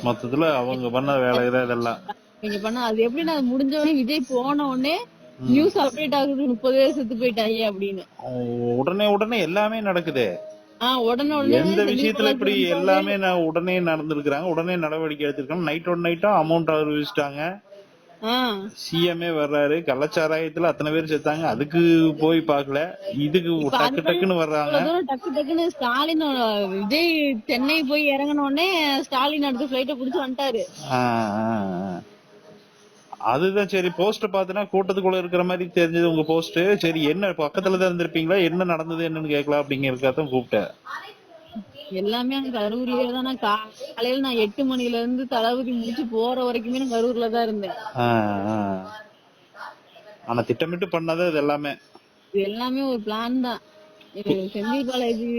மொத்தத்துல அவங்க பண்ண வேலைதான் இதெல்லாம் நீங்க பண்ண. அது எப்படி நான் முடிஞ்ச உடனே விஜய் போன உடனே நியூஸ் அப்டேட் ஆகுது 30 பேர் செத்து போயிட்டாங்க அப்படின்னு. உடனே எல்லாமே நடக்குது. எந்த விஷயத்துல இப்படி எல்லாமே உடனே நடந்திருக்கிறாங்க. உடனே நடவடிக்கை எடுத்திருக்காங்க. நைட்டோட நைட்டா அமௌண்ட் அறிவிச்சிட்டாங்க. சிஎம்ஏ வர்றாரு. கள்ளச்சாராயத்துல அத்தனை பேர் செத்தாங்க. அதுக்கு போய் பாக்கல. இதுக்கு டக்குன்னு வர்றாங்க. டக்குன்னு ஸ்டாலின் விஜய் சென்னை போய் இறங்கின உடனே ஸ்டாலின் அடுத்த பிளைட்ட புடிச்சு வந்துட்டாரு. அதுதான் சரி. போஸ்ட் பாத்தீங்கன்னா கூட்டத்துக்குள்ள இருக்கிற மாதிரி தெரிஞ்சது உங்க போஸ்ட். சரி, என்ன பக்கத்துலதான் இருந்திருப்பீங்களா, என்ன நடந்தது என்னன்னு கேட்கலாம் அப்படிங்கறதுக்காக கூப்பிட்டேன். எல்லாமே அங்க கரூர்லயே தான். காலையில நான் 8 மணில இருந்து தளபதி முடிச்சு போற வரைக்குமே நான் கரூர்ல தான் இருந்தேன். ஆனா திட்டமிட்டு பண்ணாதான் இது எல்லாமே ஒரு பிளான் தான். செந்தில் பாலாஜி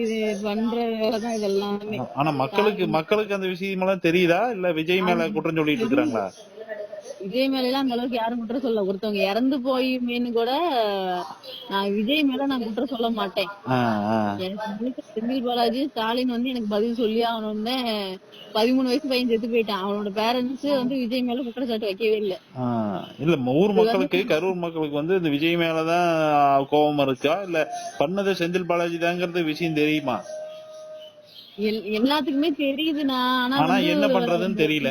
பண்ற வேலைதான் இது எல்லாமே. ஆனா மக்களுக்கு அந்த விஷயம் எல்லாம் தெரியுதா இல்ல விஜய் மேல குற்றம் சொல்லிட்டு இருக்காங்களா? விஜய் மேல எல்லாம் அந்த அளவுக்கு யாரும் குற்றம் சொல்ல. ஒருத்தவங்க இறந்து போய் மீன் கூட நான் விஜய் மேல நான் குற்றம் சொல்ல மாட்டேன். எனக்கு செந்தில் பாலாஜி ஸ்டாலின் எனக்கு பதில் சொல்லி அவனு 13 வயசு பையன் செத்து போயிட்டான். அவனோட பேரண்ட்ஸ் விஜய் மேல குற்றச்சாட்டு வைக்கவே இல்லை. இல்ல ஊர் மக்களுக்கு, கரூர் மக்களுக்கு இந்த விஜய் மேலதான் கோபம் இருக்கா இல்ல பண்ணது செந்தில் பாலாஜி தாங்கிறது விஷயம் தெரியுமா? எல்லாத்துக்குமே தெரியுதுண்ணா. ஆனா என்ன பண்றதுன்னு தெரியல.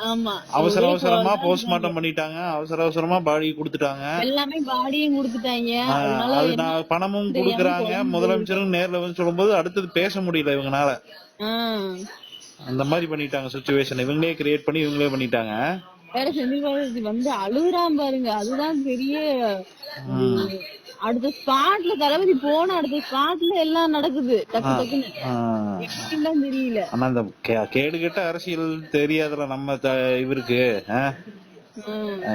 ஆமா, அவசரமா போஸ்ட்மார்ட்டம் பண்ணிட்டாங்க. அவசரமா பாடி கொடுத்துட்டாங்க. எல்லாமே பாடியும் கொடுத்துட்டாங்க. பணமும் கொடுக்குறாங்க. முதலமைச்சரும் நேர்ல சொல்லும்போது அடுத்தது பேச முடியல இவங்கனால. அந்த மாதிரி பண்ணிட்டாங்க சிச்சுவேஷன். இவங்களே கிரியேட் பண்ணி இவங்களே பண்ணிட்டாங்க. வேற செந்தில் பாலாஜி அழுகுறான் பாருங்க. அதுதான் பெரிய. அடுத்த ஸ்பாட்ல தளபதி போன அடுத்த ஸ்பாட்ல எல்லாம் நடக்குது. டக்குன்னு தெரியல. ஆனா அந்த கேடு கெட்ட அரசியல் தெரியாதுல நம்ம இவருக்கு.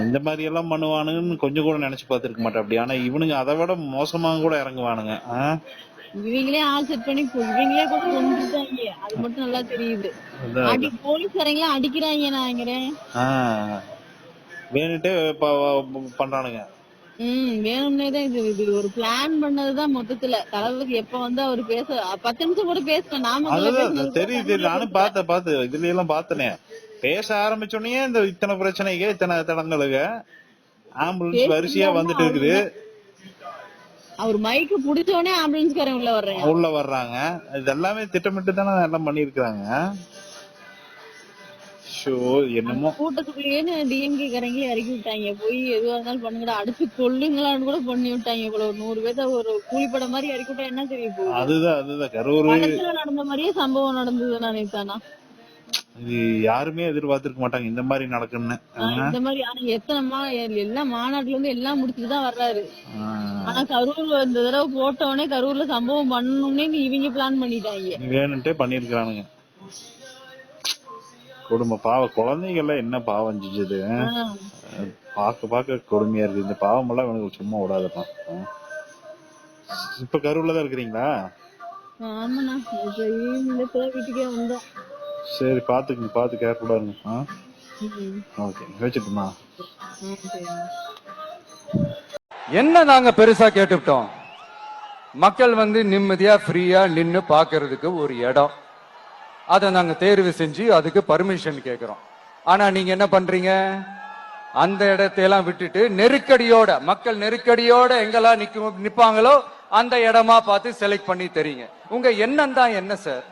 இந்த மாதிரி எல்லாம் பண்ணுவானுங்கன்னு கொஞ்சம் கூட நினைச்சு பார்த்திருக்க மாட்டேன் அப்படி. ஆனா இவனுங்க அதை விட மோசமா கூட இறங்குவானுங்க. இவங்களே ஆள் செட் பண்ணி இவங்களே கூட கொண்டுட்டாங்க. அது மட்டும் நல்லா தெரியுது. போலீஸ்காரங்களா அடிக்கிறாங்க நினைக்கிறேன். வேணுட்டே பண்றானுங்க. வேணும்னேதான் இது ஒரு பிளான் பண்ணதுதான் மொத்தத்துல. தலைவருக்கு எப்ப வந்து அவரு பேச 10 நிமிஷம் கூட பேசணும். நாம தெரியுது, நானும் பார்த்து இதுல எல்லாம் பார்த்தனே. பேச ஆரம்பிச்சோடனே இந்த இத்தனை பிரச்சனைங்க, இத்தனை தடங்களுக்கு ஆம்புலன்ஸ் வரிசையா வந்துட்டு இருக்குது. அவர் மைக்கு புடிச்சோடனே ஆம்புலன்ஸ்காரங்க உள்ள வர்றாங்க. இது எல்லாமே திட்டமிட்டு தானே எல்லாம் பண்ணிருக்காங்க. என்னமோ கூட்டத்துக்குள்ளேயே டிஎம்கே காரங்களே இறக்கி விட்டாங்க. போய் எதுவா இருந்தாலும் பண்ணுங்கடா, அடிச்சு கொள்ளுங்களான்னு கூட பண்ணி விட்டாங்க. இவ்வளவு 100 பேர்த்த ஒரு கூலிப்பட மாதிரி இறக்கி விட்டா என்ன தெரிய போகுது? அதுதான் கரூர் நடந்த மாதிரியே சம்பவம் நடந்தது. நினைத்தானா இது யாருமே எதிர்பார்த்திருக்க மாட்டாங்க இந்த மாதிரி நடக்குன்னு. இந்த மாதிரி எல்லா மாநாட்டுல இருந்து எல்லாம் முடிச்சுட்டுதான் வர்றாரு. ஆனா கரூர் இந்த தடவை போட்டவனே கரூர்ல சம்பவம் பண்ணணும்னே இவங்க பிளான் பண்ணிட்டாங்க. வேணுன்ட்டே பண்ணிருக்கானுங்க. கொடுமை. பாவ குழந்தைகள்ல என்ன பாவம் செஞ்சது பார்க்க கொடுமையா இருக்கு. இந்த பாவம் எல்லாம் எனக்கு சும்மா விடாதப்பா. இப்ப கரூர்ல தான் இருக்கிறீங்களா? ஆமாண்ணா, வீட்டுக்கே வந்தோம். சரி, பார்த்து கேர்ஃபுல்லா இருங்க. ஓகே, வச்சுட்டுமா. என்ன நாங்க பெருசா கேட்டுட்டோம்? மக்கள் நிம்மதியா ஃப்ரீயா நின்னு பாக்குறதுக்கு ஒரு இடம், அதை நாங்க தேர்வு செஞ்சு அதுக்கு பர்மிஷன் கேட்கிறோம். ஆனா நீங்க என்ன பண்றீங்க? அந்த இடத்தையெல்லாம் விட்டுட்டு நெருக்கடியோட, மக்கள் நெருக்கடியோட எங்கெல்லாம் நிப்பாங்களோ அந்த இடமா பார்த்து செலக்ட் பண்ணி தெரியுங்க. உங்க எண்ணம் தான் என்ன சார்?